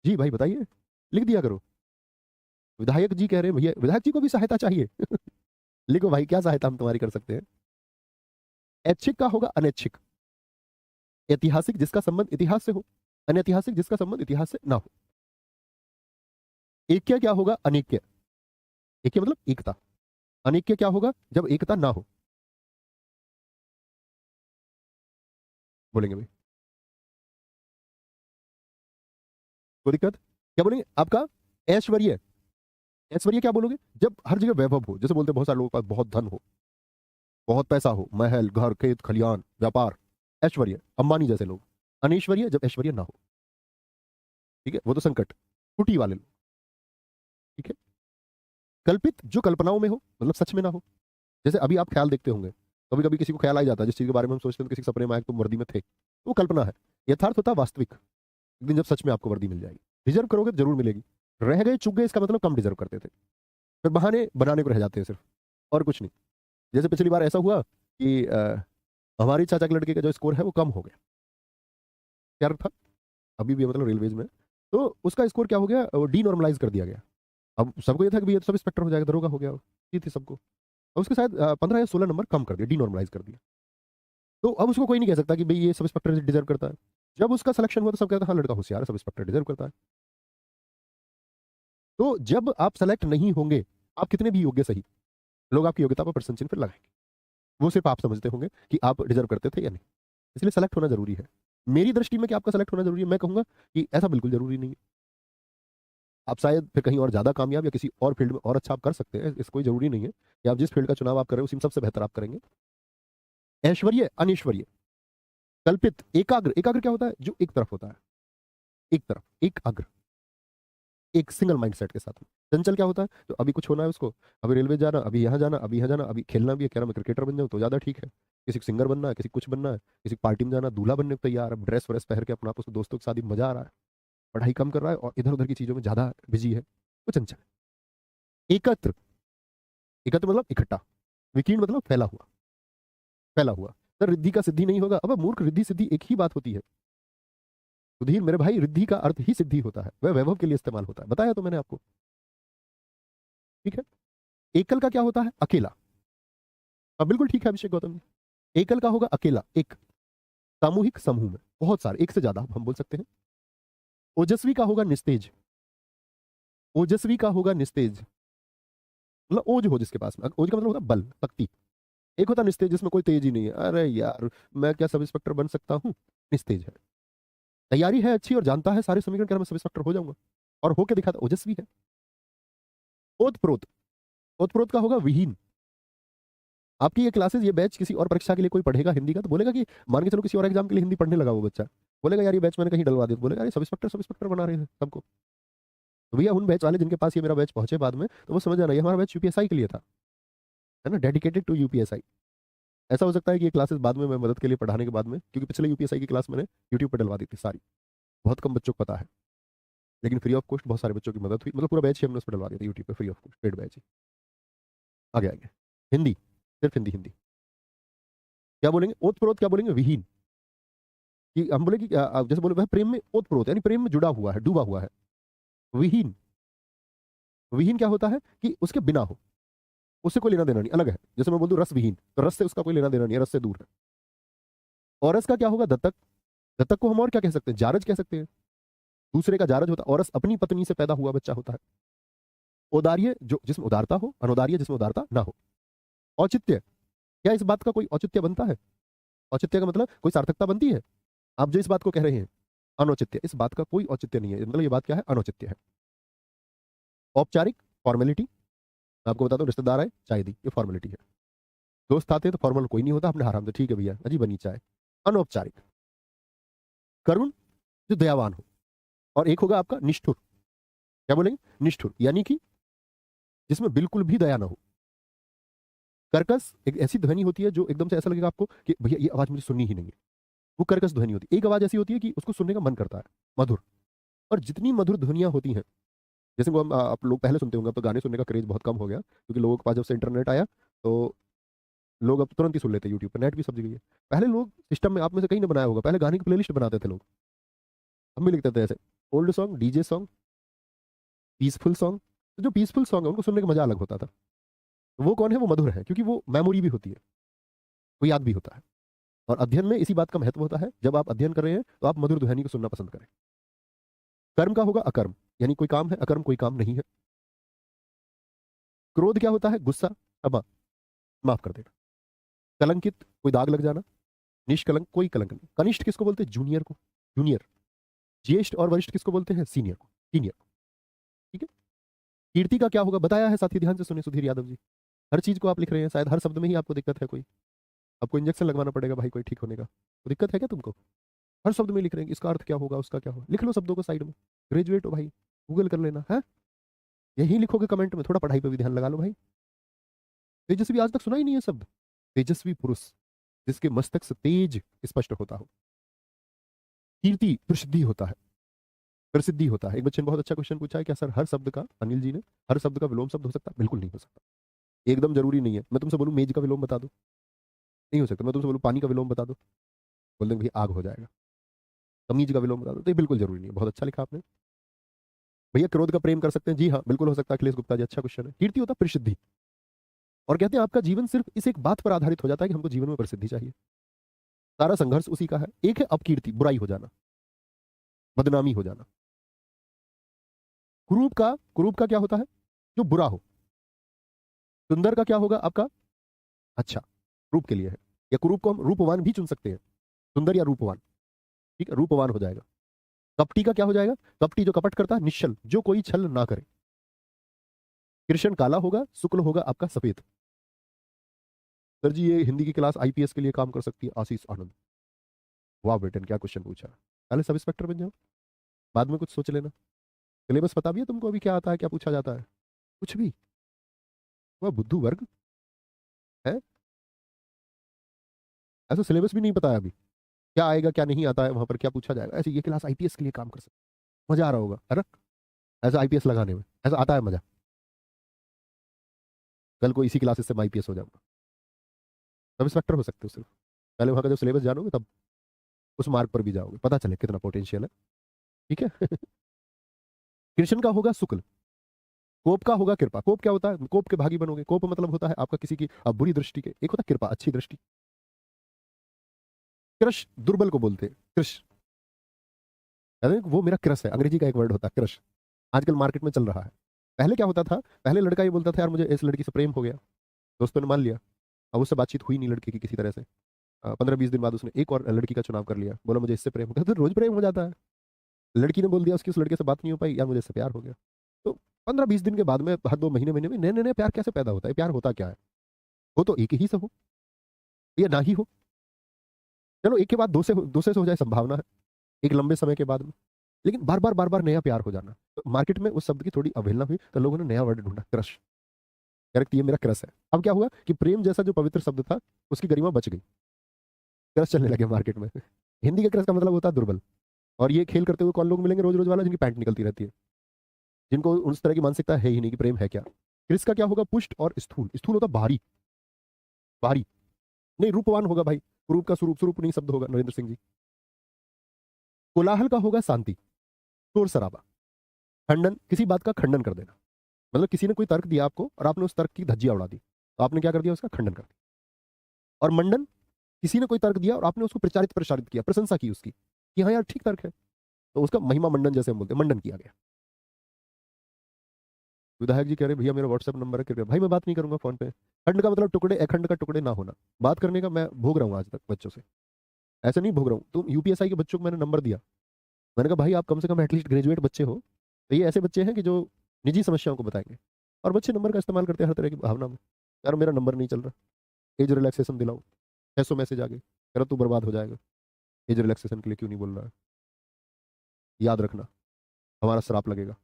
जी भाई बताइए, लिख दिया करो। विधायक जी कह रहे हैं, भैया विधायक जी को भी सहायता चाहिए। लिखो भाई, क्या सहायता हम तुम्हारी कर सकते हैं? ऐच्छिक का होगा अनैच्छिक। ऐतिहासिक, जिसका संबंध इतिहास से हो। अनैतिहासिक जिसका संबंध इतिहास से ना हो। ऐक्य क्या होगा? अनेक्य। ऐक्य मतलब एकता। अनेक्य क्या होगा? जब एकता ना हो। बोलेंगे भाई, कोई दिक्कत? क्या बोलेंगे? आपका ऐश्वर्य। ऐश्वर्य क्या बोलोगे? जब हर जगह वैभव हो, जैसे बोलते हैं बहुत सारे लोगों के पास बहुत धन हो, बहुत पैसा हो, महल घर खेत खलियान व्यापार, ऐश्वर्य, अंबानी जैसे लोग। अनैश्वर्य जब ऐश्वर्य ना हो, ठीक है, वो तो संकट, कुटी वाले लोग, ठीक है। कल्पित जो कल्पनाओं में हो, मतलब सच में ना हो। जैसे अभी आप ख्याल देखते होंगे, कभी कभी किसी को ख्याल आ जाता है जिस चीज के बारे में हम सोचते हैं, किसी के सपने में आए तुम वर्दी में थे, तो वो कल्पना है। यथार्थ होता है वास्तविक, एक दिन जब सच में आपको वर्दी मिल जाएगी। डिजर्व करोगे तो जरूर मिलेगी। रह गए चुक गए इसका मतलब कम डिजर्व करते थे, फिर बहाने बनाने को रह जाते हैं सिर्फ, और कुछ नहीं। जैसे पिछली बार ऐसा हुआ कि हमारी चाचा के लड़के का जो स्कोर है वो कम हो गया। क्या था? अभी भी मतलब रेलवेज में, तो उसका स्कोर क्या हो गया? वो डी नॉर्मलाइज कर दिया गया। अब सबको ये था कि भैया तो सब इंस्पेक्टर हो जाएगा, दरोगा हो गया, ये थी सबको। अब उसके शायद 15 या 16 नंबर कम कर दिया, डी नॉर्मलाइज कर दिया। तो अब उसको कोई नहीं कह सकता कि भाई ये सब इंस्पेक्टर डिजर्व करता है। जब उसका सिलेक्शन हुआ तो सब कहता है हाँ लड़का होशियार है, सब इंस्पेक्टर डिजर्व करता है। तो जब आप सेलेक्ट नहीं होंगे, आप कितने भी योग्य सही, लोग आपकी योग्यता पर प्रश्न चिन्ह फिर लगाएंगे। वो सिर्फ आप समझते होंगे कि आप डिजर्व करते थे या नहीं। इसलिए सेलेक्ट होना जरूरी है। मेरी दृष्टि में कि आपका सेलेक्ट होना जरूरी है, मैं कहूंगा कि ऐसा बिल्कुल जरूरी नहीं है। आप शायद फिर कहीं और ज्यादा कामयाब या किसी और फील्ड में और अच्छा आप कर सकते हैं, इस कोई जरूरी नहीं है कि आप जिस फील्ड का चुनाव आप कर रहे हो उसी में सबसे बेहतर आप करेंगे। ऐश्वर्य अनैश्वर्य। कल्पित एकाग्र। एकाग्र क्या होता है? जो एक तरफ होता है, एक तरफ, एक अग्र, एक सिंगल माइंडसेट के साथ में। चंचल क्या होता है? तो अभी कुछ होना है उसको, अभी रेलवे जाना, अभी यहाँ जाना, अभी यहाँ जाना, अभी खेलना भी है, कह रहा मैं क्रिकेटर बन जाऊँ तो ज्यादा ठीक है। किसी को सिंगर बनना है, किसी को कुछ बनना है, किसी को पार्टी में जाना, दूल्हा बनने को तैयार है, ड्रेस व्रेस पहन के अपना आप उसको दोस्तों के साथ ही मजा आ रहा है, पढ़ाई कम कर रहा है और इधर उधर की चीजों में ज्यादा बिजी है, वो चंचल है। एकत्र। एकत्र मतलब इकट्ठा। विकीर्ण मतलब फैला हुआ। फैला हुआ। सर रिद्धि का सिद्धि नहीं होगा? अब मूर्ख, रिद्धि सिद्धि एक ही बात होती है। सुधीर मेरे भाई, रिद्धि का अर्थ ही सिद्धि होता है, वह वैभव के लिए इस्तेमाल होता है, बताया तो मैंने आपको, ठीक है। एकल का क्या होता है? अकेला। अब बिल्कुल ठीक है अभिषेक गौतम जी। एकल का होगा अकेला, एक। सामूहिक समूह में बहुत सारे, एक से ज्यादा हम बोल सकते हैं। ओजस्वी का होगा निस्तेज। ओजस्वी का होगा निस्तेज, मतलब ओज हो जिसके पास में। ओज का मतलब होता है बल, शक्ति। एक होता है निस्तेज जिसमें कोई तेज ही नहीं है, अरे यार मैं क्या सब इंस्पेक्टर बन सकता हूँ, निस्तेज है। तैयारी है अच्छी और जानता है सारे समीकरण, क्या मैं सब इंस्पेक्टर हो जाऊंगा, और होके दिखाता, ओजस्वी है। ओतप्रोत। ओतप्रोत का होगा विहीन। आपकी ये क्लासेस, ये बैच किसी और परीक्षा के लिए कोई पढ़ेगा हिंदी का, तो बोलेगा कि मान के चलो किसी और एग्जाम के लिए हिंदी पढ़ने लगा वो बच्चा, बोलेगा यार ये बैच मैंने कहीं डलवा दिया, तो बोलेगा अरे सब इंस्पेक्टर बना रहे हैं सबको। तो भैया उन बैच वाले जिनके पास ये मेरा बैच पहुंचे बाद में, तो वो समझ जाना ये हमारा बैच यूपीएसआई के लिए था, है ना, डेडिकेटेड टू यूपीएसआई। ऐसा हो सकता है कि ये क्लासेस बाद में मैं मदद के लिए पढ़ाने के बाद में, क्योंकि पिछले यूपीएसआई की क्लास मैंने यूट्यूब पर डलवा दी थी सारी, बहुत कम बच्चों को पता है, लेकिन फ्री ऑफ कॉस्ट बहुत सारे बच्चों की मदद हुई, मतलब पूरा बैच ही हमने उस पर डलवा दिया था यूट्यूब पर free of cost, paid batch ही। आगे आगे। हिंदी, सिर्फ हिंदी। हिंदी क्या बोलेंगे? ओतप्रोत क्या बोलेंगे? विहीन। कि हम बोले कि जैसे बोले वह प्रेम में ओतप्रोत, यानी प्रेम में जुड़ा हुआ है, डूबा हुआ है। विहीन। विहीन क्या होता है? कि उसके बिना हो, उससे कोई लेना देना नहीं, अलग है। जैसे मैं बोल दूं रस विहीन, तो रस से उसका कोई लेना देना नहीं है, रस से दूर है। औरस का क्या होगा? दत्तक। दत्तक को हम और क्या कह सकते हैं? जारज कह सकते हैं, दूसरे का जारज होता है। औरस अपनी पत्नी से पैदा हुआ बच्चा होता है। औदार्य जो जिसमें उदारता हो, अनौदार्य जिसमें उदारता ना हो। औचित्य, क्या इस बात का कोई औचित्य बनता है? औचित्य का मतलब कोई सार्थकता बनती है? आप जो इस बात को कह रहे हैं अनौचित्य, इस बात का कोई औचित्य नहीं है, मतलब ये बात क्या है? अनौचित्य है। औपचारिक, फॉर्मेलिटी। आपको बता दो, रिश्तेदार आए चाय दी, ये फॉर्मेलिटी है। दोस्त आते हैं तो फॉर्मल कोई नहीं होता, अपने आराम से ठीक है भैया अजी बनी चाय। अनौपचारिक। करुण, जो दयावान हो। और एक होगा आपका निष्ठुर। क्या बोलेंगे? निष्ठुर यानी कि जिसमें बिल्कुल भी दया ना हो। कर्कश एक ऐसी ध्वनि होती है जो एकदम से ऐसा लगेगा आपको कि भैया ये आवाज मुझे सुननी ही नहीं है, वो कर्कश ध्वनि होती है। एक आवाज ऐसी होती है कि उसको सुनने का मन करता है, मधुर। और जितनी मधुर ध्वनियां होती हैं, जैसे वो हम आप लोग पहले सुनते होंगे, अब तो गाने सुनने का क्रेज बहुत कम हो गया, क्योंकि लोगों के पास जब से इंटरनेट आया तो लोग अब तुरंत ही सुन लेते हैं यूट्यूब पर, नेट भी सब जगह है। पहले लोग सिस्टम में, आप में से कहीं ने बनाया होगा, पहले गाने की प्लेलिस्ट बनाते थे लोग, हम भी लिखते थे ऐसे, old song, DJ song, peaceful song. तो जो पीसफुल सॉन्ग है उनको सुनने का मजा अलग होता था। वो कौन है? वो मधुर है, क्योंकि वो मेमोरी भी होती है, वो याद भी होता है। और अध्ययन में इसी बात का महत्व होता है, जब आप अध्ययन कर रहे हैं तो आप मधुर ध्वनि को सुनना पसंद करें। कर्म का होगा अकर्म, यानी कोई काम है, अकर्म कोई काम नहीं है। क्रोध क्या होता है? गुस्सा, क्षमा, माफ कर देना। कलंकित, कोई दाग लग जाना। निष्कलंक, कोई कलंक नहीं। कनिष्ठ किसको बोलते हैं? जूनियर को, जूनियर। ज्येष्ठ और वरिष्ठ किसको बोलते हैं? सीनियर को, सीनियर। ठीक है। कीर्ति का क्या होगा बताया है साथी, ध्यान से सुनिए सुधीर यादव जी। हर चीज को आप लिख रहे हैं, शायद हर शब्द में ही आपको दिक्कत है। कोई आपको इंजेक्शन लगवाना पड़ेगा भाई, कोई ठीक होने का तो दिक्कत है क्या तुमको? हर शब्द में लिख रहे हैं, इसका अर्थ क्या होगा, उसका क्या होगा, लिख लो शब्दों को साइड में। ग्रेजुएट हो भाई, गूगल कर लेना है। यही लिखोगे कमेंट में, थोड़ा पढ़ाई पे भी ध्यान लगा लो भाई। तेजस्वी आज तक सुना ही नहीं है शब्द। तेजस्वी पुरुष जिसके मस्तक से तेज स्पष्ट होता हो। कीर्ति प्रसिद्धि होता है, प्रसिद्धि होता है। एक बच्चे ने बहुत अच्छा क्वेश्चन पूछा है, क्या सर हर शब्द का, अनिल जी ने, हर शब्द का विलोम शब्द हो सकता है? बिल्कुल नहीं हो सकता, एकदम जरूरी नहीं है। मैं तुमसे बोलूं मेज का विलोम बता दो, नहीं हो सकता। मैं तुमसे बोलूं पानी का विलोम बता दो, बोल देंगे भैया आग हो जाएगा। तमीज का विलोम बता दो, तो ये बिल्कुल जरूरी नहीं है। बहुत अच्छा लिखा आपने। भैया क्रोध का प्रेम कर सकते हैं? जी हाँ बिल्कुल हो सकता है। अखिलेश गुप्ता जी, अच्छा क्वेश्चन है। कीर्ति होता है प्रसिद्धि, और कहते हैं आपका जीवन सिर्फ इस एक बात पर आधारित हो जाता है कि हमको जीवन में प्रसिद्धि चाहिए। सारा संघर्ष उसी का है। एक है अपकीर्ति, बुराई हो जाना, बदनामी हो जाना। कुरूप का क्या होता है? जो बुरा हो। सुंदर का क्या होगा आपका? अच्छा, रूप के लिए है। या कुरूप को हम रूपवान भी चुन सकते हैं, सुंदर या रूपवान। ठीक है, रूपवान हो जाएगा। कपटी का क्या हो जाएगा? कपटी जो कपट करता है, निश्चल, जो कोई छल ना करे। कृष्ण काला होगा, शुक्ल होगा आपका सफेद। सर जी ये हिंदी की क्लास आईपीएस के लिए काम कर सकती है, आशीष आनंद। वाह बेटन क्या क्वेश्चन पूछा। पहले सब इंस्पेक्टर बन जाओ, बाद में कुछ सोच लेना। सिलेबस पता भी है तुमको अभी क्या आता है, क्या पूछा जाता है? कुछ भी। वह बुद्धू वर्ग है, ऐसा सिलेबस भी नहीं पता है अभी क्या आएगा क्या नहीं आता है, वहां पर क्या पूछा जाएगा। ऐसे ये क्लास आईपीएस के लिए काम कर सकती है, मजा आ रहा होगा है ना, ऐसा आईपीएस लगाने में ऐसा आता है मजा। कल को इसी क्लासेस से मैं आईपीएस हो जाऊंगा, सब इंस्पेक्टर हो सकते हो सिर्फ। पहले वहां का जब सिलेबस जानोगे तब उस मार्ग पर भी जाओगे, पता चले कितना पोटेंशियल है। ठीक है। कृष्ण का होगा शुक्ल, कोप का होगा कृपा। कोप क्या होता है? कोप के भागी बनोगे। कोप मतलब होता है आपका किसी की बुरी दृष्टि के, एक होता है कृपा, अच्छी दृष्टि। क्रश दुर्बल को बोलते हैं, क्रश। वो मेरा क्रश है, अंग्रेजी का एक वर्ड होता है क्रश, आजकल मार्केट में चल रहा है। पहले क्या होता था? पहले लड़का ये बोलता था यार मुझे इस लड़की से प्रेम हो गया, दोस्तों ने मान लिया, अब उससे बातचीत हुई नहीं लड़की की किसी तरह से। 15-20 दिन बाद उसने एक और लड़की का चुनाव कर लिया, बोला मुझे इससे प्रेम हो गया। तो रोज प्रेम हो जाता है। लड़की ने बोल दिया उसकी उस लड़के से बात नहीं हो पाई, यार मुझे इससे प्यार हो गया। तो 15-20 दिन के बाद में, हर 2 महीने में नए नए प्यार कैसे पैदा होता है? प्यार होता क्या है? हो तो एक ही से हो या ना ही हो। चलो एक के बाद दो से हो जाए संभावना है, एक लंबे समय के बाद में। लेकिन बार बार नया प्यार हो जाना। तो मार्केट में उस शब्द की थोड़ी अवहेलना हुई, तो लोगों ने नया वर्ड ढूंढा, क्रश। करेक्ट, ये मेरा क्रश है। अब क्या हुआ कि प्रेम जैसा जो पवित्र शब्द था उसकी गरिमा बच गई, क्रश चलने लगे मार्केट में। हिंदी के क्रश का मतलब होता है दुर्बल। और ये खेल करते हुए कौन लोग मिलेंगे रोज रोज वाला? जिनकी पैंट निकलती रहती है, जिनको उस तरह की मानसिकता है ही नहीं कि प्रेम है क्या। क्रिस का क्या होगा? पुष्ट और स्थूल। स्थूल होता भारी, भारी नहीं। रूपवान होगा भाई, रूप का स्वरूप, स्वरूप नहीं शब्द होगा, नरेंद्र सिंह जी। कोलाहल का होगा शांति, शोर शराबा। खंडन, किसी बात का खंडन कर देना, मतलब किसी ने कोई तर्क दिया आपको और आपने उस तर्क की धज्जियां उड़ा दी, तो आपने क्या कर दिया? उसका खंडन कर दिया। और मंडन, किसी ने कोई तर्क दिया और आपने उसको प्रचारित प्रसारित किया, प्रशंसा की उसकी कि हाँ यार ठीक तर्क है, तो उसका महिमा मंडन जैसे हम बोलते हैं, मंडन किया गया। विधायक जी कह रहे भैया मेरा व्हाट्सएप नंबर है, कृपया। भाई मैं बात नहीं करूंगा फोन पे। खंड का मतलब टुकड़े, अखंड का टुकड़े ना होना। बात करने का मैं भोग रहा हूँ आज तक बच्चों से, ऐसे नहीं भोग रहा हूँ। तुम यूपीएसआई के बच्चों को मैंने नंबर दिया, मैंने कहा भाई आप कम से कम एटलीस्ट ग्रेजुएट बच्चे हो, तो ये ऐसे बच्चे हैं कि जो निजी समस्याओं को बताएंगे। और बच्चे नंबर का इस्तेमाल करते हैं हर तरह की भावना में। यार मेरा नंबर नहीं चल रहा, एज रिलैक्सेशन दिलाओ, 600 मैसेज आ गए, कह रहा तू बर्बाद हो जाएगा, एज रिलैक्सेशन के लिए क्यों नहीं बोल रहा है, याद रखना हमारा श्राप लगेगा।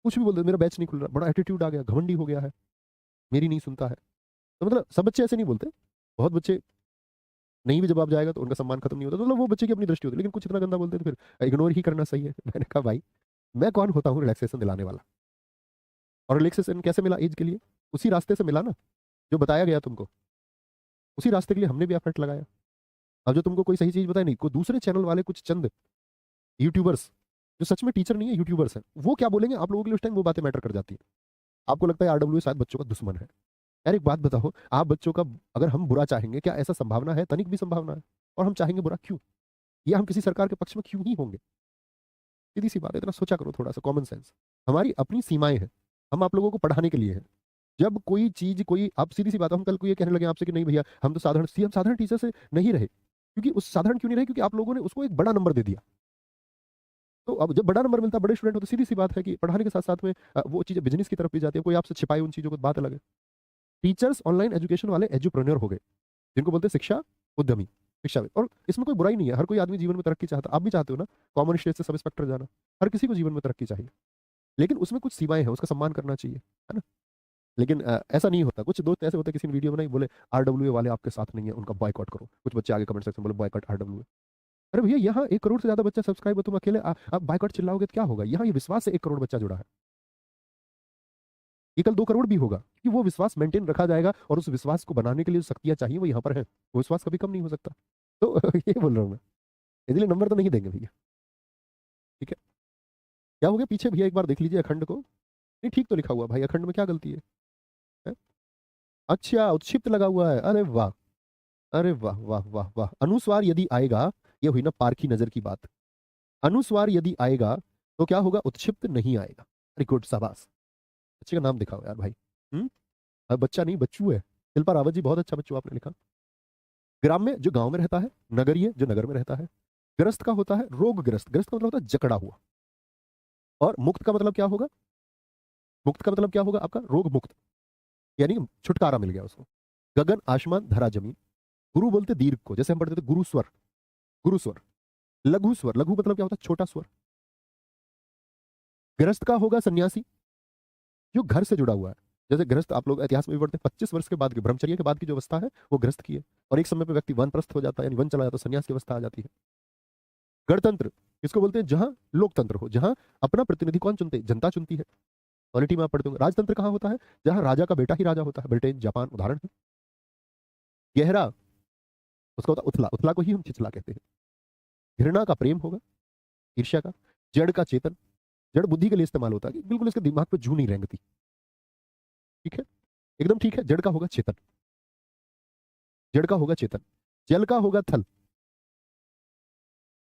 कुछ भी बोल दे, मेरा बैच नहीं खुल रहा, बड़ा एटीट्यूड आ गया, घमंडी हो गया है, मेरी नहीं सुनता है। तो मतलब सब बच्चे ऐसे नहीं बोलते, बहुत बच्चे नहीं भी जवाब जाएगा तो उनका सम्मान खत्म नहीं होता, तो मतलब वो बच्चे की अपनी दृष्टि होती है। लेकिन कुछ इतना गंदा बोलते हैं तो फिर इग्नोर ही करना सही है। मैंने कहा भाई मैं कौन होता हूँ रिलैक्सेशन दिलाने वाला? और रिलैक्सेशन कैसे मिला एज के लिए? उसी रास्ते से मिला ना जो बताया गया तुमको, उसी रास्ते के लिए हमने भी एफर्ट लगाया। अब जो तुमको कोई सही चीज बताए नहीं, कोई दूसरे चैनल वाले कुछ चंद यूट्यूबर्स जो सच में टीचर नहीं है, यूट्यूबर्स हैं, वो क्या बोलेंगे आप लोगों के लिए उस टाइम वो बातें मैटर कर जाती है। आपको लगता है आरडब्ल्यू शायद बच्चों का दुश्मन है, यार एक बात बताओ, आप बच्चों का अगर हम बुरा चाहेंगे, क्या ऐसा संभावना है? तनिक भी संभावना है? और हम चाहेंगे बुरा क्यों? या हम किसी सरकार के पक्ष में क्यों ही होंगे? सीधी सी बात है, इतना सोचा करो, थोड़ा सा कॉमन सेंस। हमारी अपनी सीमाएं हैं, हम आप लोगों को पढ़ाने के लिए हैं। जब कोई चीज कोई, आप सीधी सी बात है, हम कल को ये कहने लगे आपसे कि नहीं भैया हम तो साधारण सी, हम साधारण टीचर से नहीं रहे, क्योंकि उस साधारण क्यों नहीं रहे? क्योंकि आप लोगों ने उसको एक बड़ा नंबर दे दिया। तो अब जब बड़ा नंबर मिलता है, बड़े स्टूडेंट होते, सीधी सी बात है कि पढ़ाने के साथ साथ में वो चीजें बिजनेस की तरफ भी जाती है। कोई आपसे छिपाए उन चीजों को, बात अलग है। टीचर्स ऑनलाइन एजुकेशन वाले एजुप्रेन्योर हो गए, जिनको बोलते हैं शिक्षा उद्यमी, शिक्षाविद। और इसमें कोई बुराई नहीं है, हर कोई आदमी जीवन में तरक्की चाहता है, आप भी चाहते हो ना, कॉमन स्टेज से सब इंस्पेक्टर जाना। हर किसी को जीवन में तरक्की चाहिए, लेकिन उसमें कुछ सीमाएं हैं, उसका सम्मान करना चाहिए, है ना। लेकिन ऐसा नहीं होता। कुछ दोस्त ऐसे होते हैं, किसी ने वीडियो बनाई, बोले आरडब्ल्यू वाले आपके साथ नहीं है, उनका बॉयकॉट करो। कुछ बच्चे आगे कमेंट सेक्शन में बोले बॉयकॉट आरडब्ल्यू। अरे भैया, यहाँ 1 करोड़ से ज्यादा बच्चा सब्सक्राइब है, तुम अकेले आप बॉयकॉट चिल्लाओगे तो क्या होगा? यहाँ ये विश्वास से 1 करोड़ बच्चा जुड़ा है, ये कल 2 करोड़ भी होगा, क्योंकि वो विश्वास मेंटेन रखा जाएगा, और उस विश्वास को बनाने के लिए जो शक्तियां चाहिए वो यहाँ पर है। वो विश्वास कभी कम नहीं हो सकता। तो ये बोल रहा हूँ मैं, इसलिए नंबर तो नहीं देंगे भैया, ठीक है। क्या हो गया पीछे भैया, एक बार देख लीजिए अखंड को। नहीं, ठीक तो लिखा हुआ भाई, अखंड में क्या गलती है, है? अच्छा, उत्क्षिप्त लगा हुआ है, अरे वाह, अरे वाह वाह वाह वाह। अनुस्वार यदि आएगा, ये हुई ना पारखी नजर की बात। अनुस्वार यदि आएगा तो क्या होगा? उत्क्षिप्त नहीं आएगा। वेरी गुड, शाबाश। बच्चे का नाम दिखाओ यार भाई। हम्म। अब बच्चा नहीं, बच्चू है। शिल्पा रावत जी, बहुत अच्छा बच्चू आपने लिखा। ग्राम्य जो गांव में रहता है, नगरीय जो नगर में रहता है। ग्रस्त का होता है रोगग्रस्त, ग्रस्त का मतलब होता है जकड़ा हुआ। और मुक्त का मतलब क्या होगा? मुक्त का मतलब क्या होगा आपका? रोग मुक्त, यानी छुटकारा मिल गया उसको। गगन आसमान धरा जमीन। गुरु बोलते दीर्घ को, जैसे हम पढ़ते थे गुरु स्वर, गुरु स्वर। लघु स्वर, लघु मतलब क्या होता है? छोटा स्वर। गृहस्थ का होगा सन्यासी, जो घर से जुड़ा हुआ है। जैसे गृहस्थ आप लोग इतिहास में भी पढ़ते हैं, 25 वर्ष के बाद की, ब्रह्मचर्य के बाद की जो अवस्था है वो गृहस्थ की है। और एक समय पे व्यक्ति वनप्रस्थ हो जाता है, यानी वन चला जाता है, सन्यास की अवस्था आ जाती है। गणतंत्र किसको बोलते हैं? जहां लोकतंत्र हो, जहां अपना प्रतिनिधि कौन चुनते हैं? जनता चुनती है। पॉलिटी में आप पढ़ते होंगे। राजतंत्र कहाँ होता है? जहां राजा का बेटा ही राजा होता है। ब्रिटेन, जापान उदाहरण है। गहरा, उसका होता है उथला, उथला को ही हम छिछला कहते हैं। घृणा का प्रेम होगा, ईर्ष्या का। जड़ का चेतन, जड़ बुद्धि के लिए इस्तेमाल होता है, कि बिल्कुल इसके दिमाग पे जू नहीं रेंगती, ठीक है, एकदम ठीक है। जड़ का होगा चेतन, जड़ का होगा चेतन। जल का होगा थल,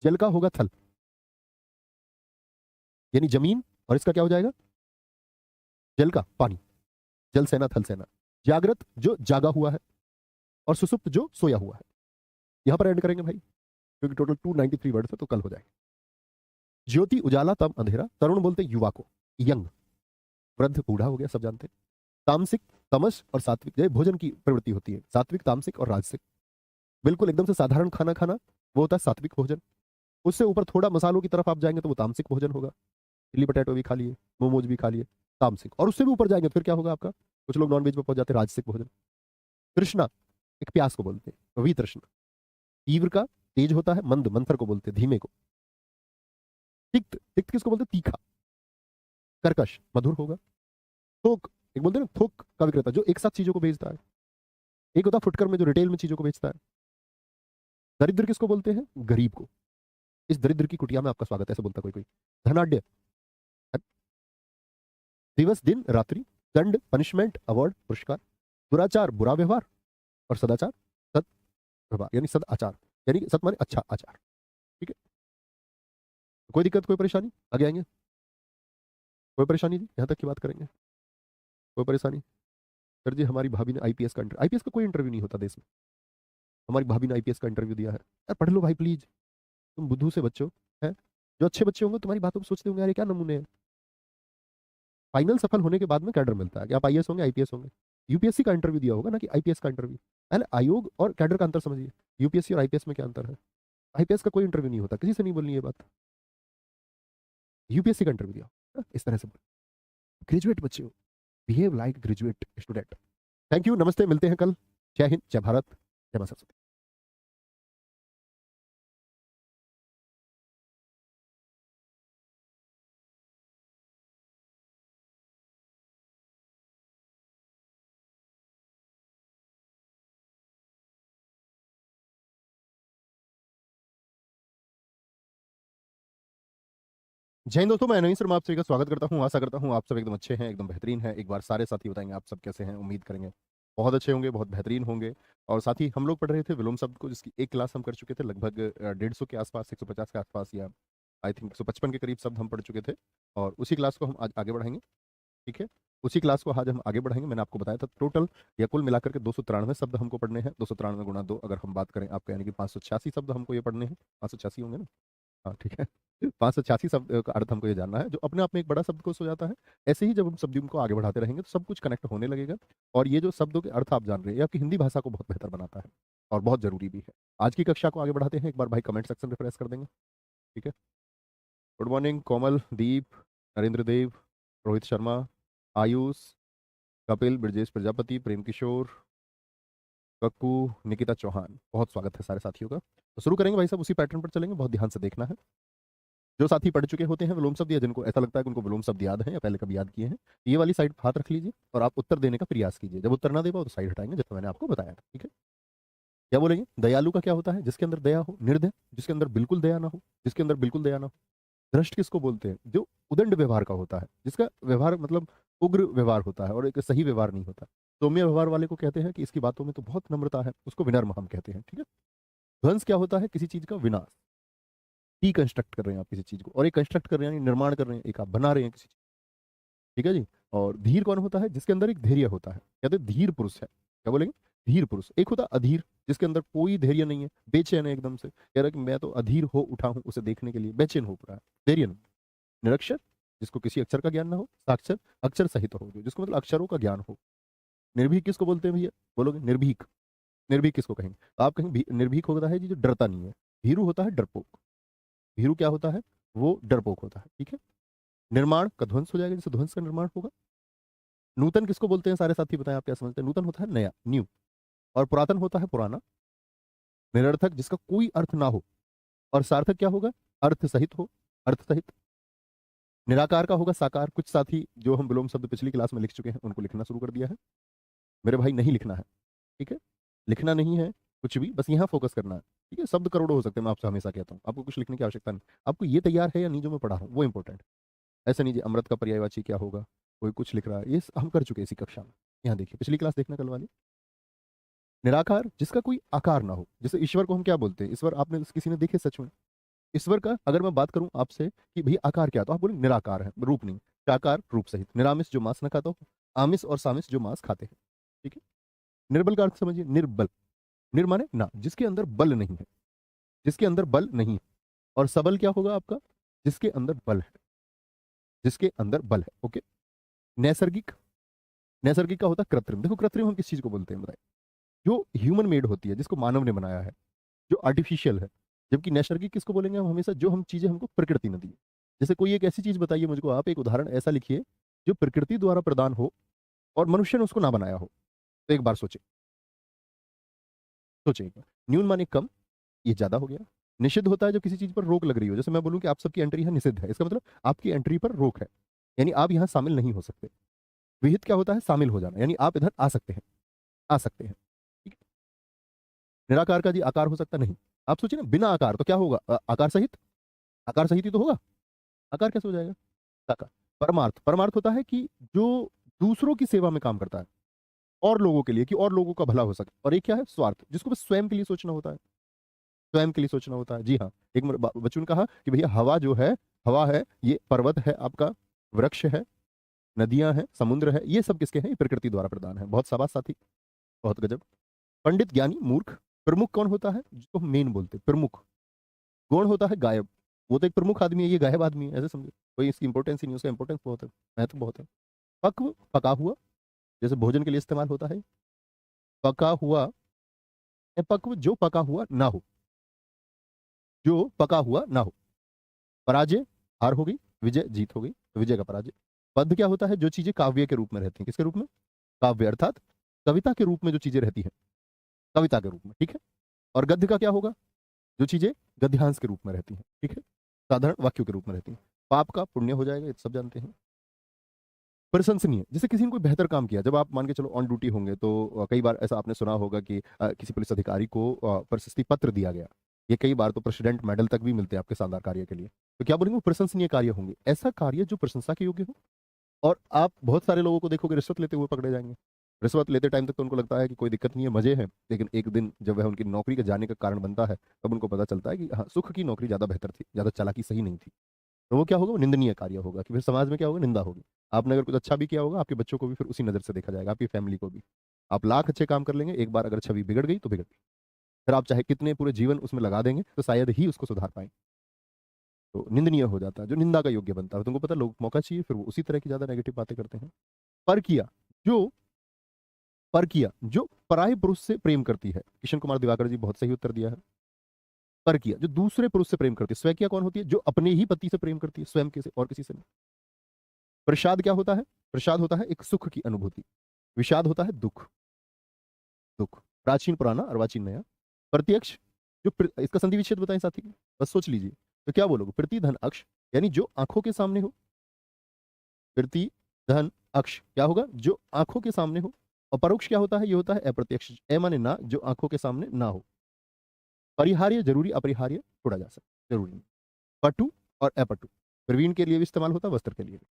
जल का होगा थल, यानी जमीन। और इसका क्या हो जाएगा? जल का पानी। जल सेना, थल सेना। जागृत जो जागा हुआ है, और सुसुप्त जो सोया हुआ है। यहां पर एंड करेंगे भाई, क्योंकि टोटल 293 वर्ड है, तो कल हो जाएगा। ज्योति उजाला, तम अंधेरा। तरुण बोलते युवा को, यंग। वृद्ध बूढ़ा हो गया, सब जानते हैं। तामसिक, तमस और सात्विक, ये भोजन की प्रवृत्ति होती है। सात्विक, तामसिक और राजसिक। बिल्कुल एकदम से साधारण खाना खाना, वो होता है सात्विक भोजन। उससे ऊपर थोड़ा मसालों की तरफ आप जाएंगे तो वो तामसिक भोजन होगा। चिल्ली पटेटो भी खा लिए, मोमोज भी खा लिए, तामसिक। और उससे भी ऊपर जाएंगे तो फिर क्या होगा आपका? कुछ लोग नॉनवेज में पहुंच जाते हैं, राजसिक भोजन। तृष्णा, एक प्यास को बोलते हैं, वी तृष्णा। तीव्र का तेज होता है, मंद मंथर को बोलते हैं, धीमे को। तिक्त, तिक्त किसको बोलते हैं? तीखा। कर्कश, मधुर होगा। थोक, एक बोलते हैं ना थोक का विक्रेता, जो एक साथ चीजों को बेचता है। एक होता है फुटकर में, जो रिटेल में चीजों को बेचता है। दरिद्र किसको बोलते हैं? गरीब को। इस दरिद्र की कुटिया में आपका स्वागत है, ऐसे बोलता कोई कोई। धनाढ्य, दिवस दिन रात्रि। दंड, पनिशमेंट, अवार्ड, पुरस्कार। दुराचार, बुरा व्यवहार। और सदाचार, सद व्यवहार, यानी सद आचार। यानी सत माने अच्छा आचार, ठीक है। कोई दिक्कत, कोई परेशानी? आगे आएंगे। कोई परेशानी जी, यहाँ तक की बात करेंगे। कोई परेशानी? सर जी, हमारी भाभी ने आईपीएस का इंटरव्यू, आईपीएस का कोई इंटरव्यू नहीं होता देश में। हमारी भाभी ने आईपीएस का इंटरव्यू दिया है। यार पढ़ लो भाई प्लीज, तुम बुद्धू से बच्चो है। जो अच्छे बच्चे होंगे तुम्हारी बातों को सोचते होंगे, यार ये क्या नमूने हैं। फाइनल सफल होने के बाद में कैडर मिलता है, कि आप आईएएस होंगे, आईपीएस होंगे। यूपीएससी का इंटरव्यू दिया होगा ना, कि आईपीएस का इंटरव्यू। पहले आयोग और कैडर का अंतर समझिए, यूपीएससी और आईपीएस में क्या अंतर है। आईपीएस का कोई इंटरव्यू नहीं होता, किसी से नहीं बोलनी है बात। यूपीएससी का इंटरव्यू दिया हाँ, इस तरह से। ग्रेजुएट बच्चे हो, behave like graduate student. Thank you, नमस्ते, मिलते हैं कल। जय हिंद, जय भारत, जय मां सरस्वती। जय हिंद दोस्तों, मैं नवीन शर्मा आप सभी का स्वागत करता हूं। आशा करता हूं आप सब एकदम अच्छे हैं, एकदम बेहतरीन हैं। एक बार सारे साथी बताएंगे आप सब कैसे हैं, उम्मीद करेंगे बहुत अच्छे होंगे, बहुत बेहतरीन होंगे। और साथ ही हम लोग पढ़ रहे थे विलोम शब्द को, जिसकी एक क्लास हम कर चुके थे लगभग 150 के आसपास, 150 के आसपास, या आई थिंक 155 के करीब शब्द हम पढ़ चुके थे। और उसी क्लास को हम आज आगे बढ़ाएंगे। ठीक है, उसी क्लास को आज हम आगे बढ़ाएंगे। मैंने आपको बताया था टोटल या कुल मिलाकर के 293 शब्द हमको पढ़ने हैं। 293 गुणा 2 अगर हम बात करें आपका, यानी कि 586 शब्द हमको ये पढ़ने हैं। 586 होंगे ना? हाँ ठीक है। 586 शब्द का अर्थ हमको ये जानना है, जो अपने आप में एक बड़ा शब्दकोश हो जाता है। ऐसे ही जब हम शब्द को आगे बढ़ाते रहेंगे तो सब कुछ कनेक्ट होने लगेगा। और ये जो शब्दों के अर्थ आप जान रहे हैं, ये आपकी हिंदी भाषा को बहुत बेहतर बनाता है और बहुत जरूरी भी है। आज की कक्षा को आगे बढ़ाते हैं। एक बार भाई कमेंट सेक्शन रिफ्रेश कर देंगे? ठीक है। गुड मॉर्निंग कोमल, दीप, नरेंद्र देव, रोहित शर्मा, आयुष, कपिल, ब्रजेश प्रजापति, प्रेम किशोर, कक्कू, निकिता चौहान, बहुत स्वागत है सारे साथियों का। तो शुरू करेंगे भाई साहब, उसी पैटर्न पर चलेंगे, बहुत ध्यान से देखना है। जो साथी पढ़ चुके होते हैं विलोम शब्द, या जिनको ऐसा लगता है कि उनको विलोम शब्द याद है या पहले कभी याद किए हैं, ये वाली साइड हाथ रख लीजिए और आप उत्तर देने का प्रयास कीजिए। जब उत्तर ना दे पाओ तो साइड हटाएंगे, जैसे मैंने आपको बताया था। ठीक है। क्या बोलेंगे? दयालु का क्या होता है? जिसके अंदर दया हो। निर्दय, जिसके अंदर बिल्कुल दया ना हो। जिसके अंदर बिल्कुल दया ना हो। भ्रष्ट किसको बोलते हैं? जो उदंड व्यवहार का होता है, जिसका व्यवहार मतलब उग्र व्यवहार होता है और एक सही व्यवहार नहीं होता। सौम्य व्यवहार वाले को कहते हैं कि इसकी बातों में तो बहुत नम्रता है, उसको विनम्र हम कहते हैं। ठीक है। ध्वंस क्या होता है? किसी चीज का विनाश। डीकंस्ट्रक्ट कर रहे हैं आप किसी चीज को, और एक कंस्ट्रक्ट कर रहे हैं, निर्माण कर रहे हैं, एक आप बना रहे हैं किसी चीज। ठीक है जी। और धीर कौन होता है? जिसके अंदर एक धैर्य होता है, कहते हैं धीर पुरुष है। क्या बोलेंगे? धीर पुरुष। एक होता है अधीर, जिसके अंदर कोई धैर्य नहीं है, बेचैन है एकदम से, कह रहा है कि मैं तो अधीर हो उठा हूं उसे देखने के लिए, बेचैन हो पड़ा है, धैर्य नहीं। निरक्षर, जिसको किसी अक्षर का ज्ञान ना हो। साक्षर, अक्षर सहित हो, जिसको मतलब अक्षरों का ज्ञान हो। निर्भीक किसको बोलते हैं भैया? बोलोगे निर्भीक। निर्भीक किसको कहेंगे? तो आप कहेंगे निर्भीक होता है जी जो डरता नहीं है। भीरू होता है डरपोक। भीरू क्या होता है? वो डरपोक होता है। ठीक है। निर्माण का ध्वंस हो जाएगा, जैसे ध्वंस का निर्माण होगा। नूतन किसको बोलते हैं सारे साथी बताएं, आप क्या समझते हैं? नूतन होता है नया, न्यू। और पुरातन होता है पुराना। निरर्थक, जिसका कोई अर्थ ना हो। और सार्थक क्या होगा? अर्थ सहित हो, अर्थ सहित। निराकार का होगा साकार। कुछ साथी जो हम विलोम शब्द पिछली क्लास में लिख चुके हैं उनको लिखना शुरू कर दिया है। मेरे भाई नहीं लिखना है। ठीक है। लिखना नहीं है कुछ भी, बस यहाँ फोकस करना है। ठीक है। शब्द करोड़ों हो सकते हैं, मैं आपसे हमेशा कहता हूँ, आपको कुछ लिखने की आवश्यकता नहीं। आपको ये तैयार है या नहीं जो मैं पढ़ा रहा हूँ, वो इंपॉर्टेंट है। ऐसा नहीं जी अमृत का पर्यायवाची क्या होगा, कोई कुछ लिख रहा है, ये हम कर चुके हैं इसी कक्षा में। यहाँ देखिए पिछली क्लास देखना कल वाली। निराकार, जिसका कोई आकार ना हो। जैसे ईश्वर को हम क्या बोलते हैं? ईश्वर आपने किसी ने देखे सच में? ईश्वर का अगर मैं बात करूं आपसे कि भैया आकार क्या, तो आप बोलेंगे निराकार है, रूप नहीं। साकार, रूप सहित। निरामिष, जो मांस न खाता हो। आमिष और सामिष, जो मांस खाते हैं। ठीक है। निर्बल का अर्थ समझिए, निर्बल। निर माने ना, जिसके अंदर बल नहीं है। जिसके अंदर बल नहीं है। और सबल क्या होगा आपका? जिसके अंदर बल है। जिसके अंदर बल है। ओके। नैसर्गिक, नैसर्गिक का होता है कृत्रिम। देखो कृत्रिम हम किस चीज को बोलते हैं बताइए? जो ह्यूमन मेड होती है, जिसको मानव ने बनाया है, जो आर्टिफिशियल है। जबकि नैसर्गिक किसको बोलेंगे हम हमेशा? जो हम चीजें हमको प्रकृति ने दी है। जैसे कोई एक ऐसी चीज बताइए मुझको, आप एक उदाहरण ऐसा लिखिए जो प्रकृति द्वारा प्रदान हो और मनुष्य ने उसको ना बनाया हो। तो एक बार सोचे, सोचे एक बार। न्यून माने कम, ये ज्यादा हो गया। निषिद्ध होता है जब किसी चीज पर रोक लग रही हो। जैसे मैं बोलूं कि आप सबकी एंट्री है निषिद्ध है, इसका मतलब आपकी एंट्री पर रोक है, यानी आप यहाँ शामिल नहीं हो सकते। विहित क्या होता है? शामिल हो जाना, यानी आप इधर आ सकते हैं, आ सकते हैं। ठीक है? निराकार का जी आकार हो सकता नहीं। आप सोचिए ना, बिना आकार तो क्या होगा? आकार सहित। आकार सहित ही तो होगा, आकार कैसे हो जाएगा? साकार। परमार्थ, परमार्थ होता है कि जो दूसरों की सेवा में काम करता है, और लोगों के लिए, कि और लोगों का भला हो सके। और एक क्या है? स्वार्थ, जिसको बस स्वयं के लिए सोचना होता है। स्वयं के लिए सोचना होता है। जी हाँ। एक बच्चों ने कहा कि भैया हवा जो है, हवा है, ये पर्वत है आपका, वृक्ष है, नदियां हैं, समुद्र है, ये सब किसके हैं? ये प्रकृति द्वारा प्रदान है। बहुत शाबाश साथी, बहुत गजब। पंडित, ज्ञानी, मूर्ख। प्रमुख कौन होता है? जिसको हम मेन बोलते हैं, प्रमुख। गौण होता है गायब। वो तो एक प्रमुख आदमी है, ये गायब आदमी है, ऐसे समझो। कोई इसकी इंपॉर्टेंस ही नहीं, उसका इंपॉर्टेंस बहुत है, महत्व बहुत है। पक्व, पका हुआ, जैसे भोजन के लिए इस्तेमाल होता है। पका हुआ या पक्व, जो पका हुआ ना हो, जो पका हुआ ना हो। पराजय, हार हो गई। विजय, जीत हो गई, तो विजय का पराजय। पद्य क्या होता है? जो चीजें काव्य के रूप में रहती हैं। किसके रूप में? काव्य, अर्थात कविता के रूप में जो चीजें रहती हैं, कविता के रूप में। ठीक है। और गद्य का क्या होगा? जो चीजें गद्यांश के रूप में रहती हैं। ठीक है। साधारण वाक्यों के रूप में रहती हैं। पाप का पुण्य हो जाएगा, ये तो सब जानते हैं। प्रशंसनीय, जैसे किसी ने कोई बेहतर काम किया, जब आप मान के चलो ऑन ड्यूटी होंगे तो कई बार ऐसा आपने सुना होगा कि किसी पुलिस अधिकारी को प्रशस्ति पत्र दिया गया। ये कई बार तो प्रेसिडेंट मेडल तक भी मिलते हैं आपके शानदार कार्य के लिए। तो क्या बोलेंगे? वो प्रशंसनीय कार्य होंगे, ऐसा कार्य जो प्रशंसा के योग्य हो। और आप बहुत सारे लोगों को देखोगे रिश्वत लेते हुए पकड़े जाएंगे। रिश्वत लेते टाइम तक तो उनको लगता है कि कोई दिक्कत नहीं है, मजे हैं, लेकिन एक दिन जब वह उनकी नौकरी के जाने का कारण बनता है, तब उनको पता चलता है कि हाँ, सुख की नौकरी ज़्यादा बेहतर थी, ज़्यादा चालाकी सही नहीं थी। तो वो क्या होगा, वो निंदनीय कार्य होगा, कि फिर समाज में क्या होगा, निंदा होगी। आपने अगर कुछ अच्छा भी किया होगा, आपके बच्चों को भी फिर उसी नज़र से देखा जाएगा, आपकी फैमिली को भी। आप लाख अच्छे काम कर लेंगे, एक बार अगर छवि बिगड़ गई तो बिगड़ गई। फिर आप चाहे कितने पूरे जीवन उसमें लगा देंगे, तो शायद ही उसको सुधार पाएंगे। तो निंदनीय हो जाता है, जो निंदा का योग्य बनता है। तुमको पता है, लोग मौका चाहिए, फिर वो उसी तरह की ज़्यादा नेगेटिव बातें करते हैं। पर किया जो पर किया जो पराये पुरुष से प्रेम करती है, किशन कुमार दिवाकर जी बहुत सही उत्तर दिया है। पर किया जो दूसरे पुरुष से प्रेम करती है। स्वयं कौन होती है, जो अपने ही पति से प्रेम करती है, स्वयं के से और किसी से नहीं। प्रसाद क्या होता है, प्रसाद होता है एक सुख की अनुभूति, विषाद होता है दुख। दुख प्राचीन पुराना, अर्वाचीन नया। प्रत्यक्ष जो इसका संधि विच्छेद बताएं साथी को, बस सोच लीजिए। तो क्या बोलोगे, प्रति धन अक्ष, यानी जो आंखों के सामने हो। प्रति धन अक्ष क्या होगा, जो आंखों के सामने हो। और परोक्ष क्या होता है, ये होता है अप्रत्यक्ष, ए माने ना, जो आंखों के सामने ना हो। परिहार्य जरूरी, अपरिहार्य छोड़ा जा सकता, जरूरी नहीं। पटु और अपटु, प्रवीण के लिए भी इस्तेमाल होता है, वस्त्र के लिए भी।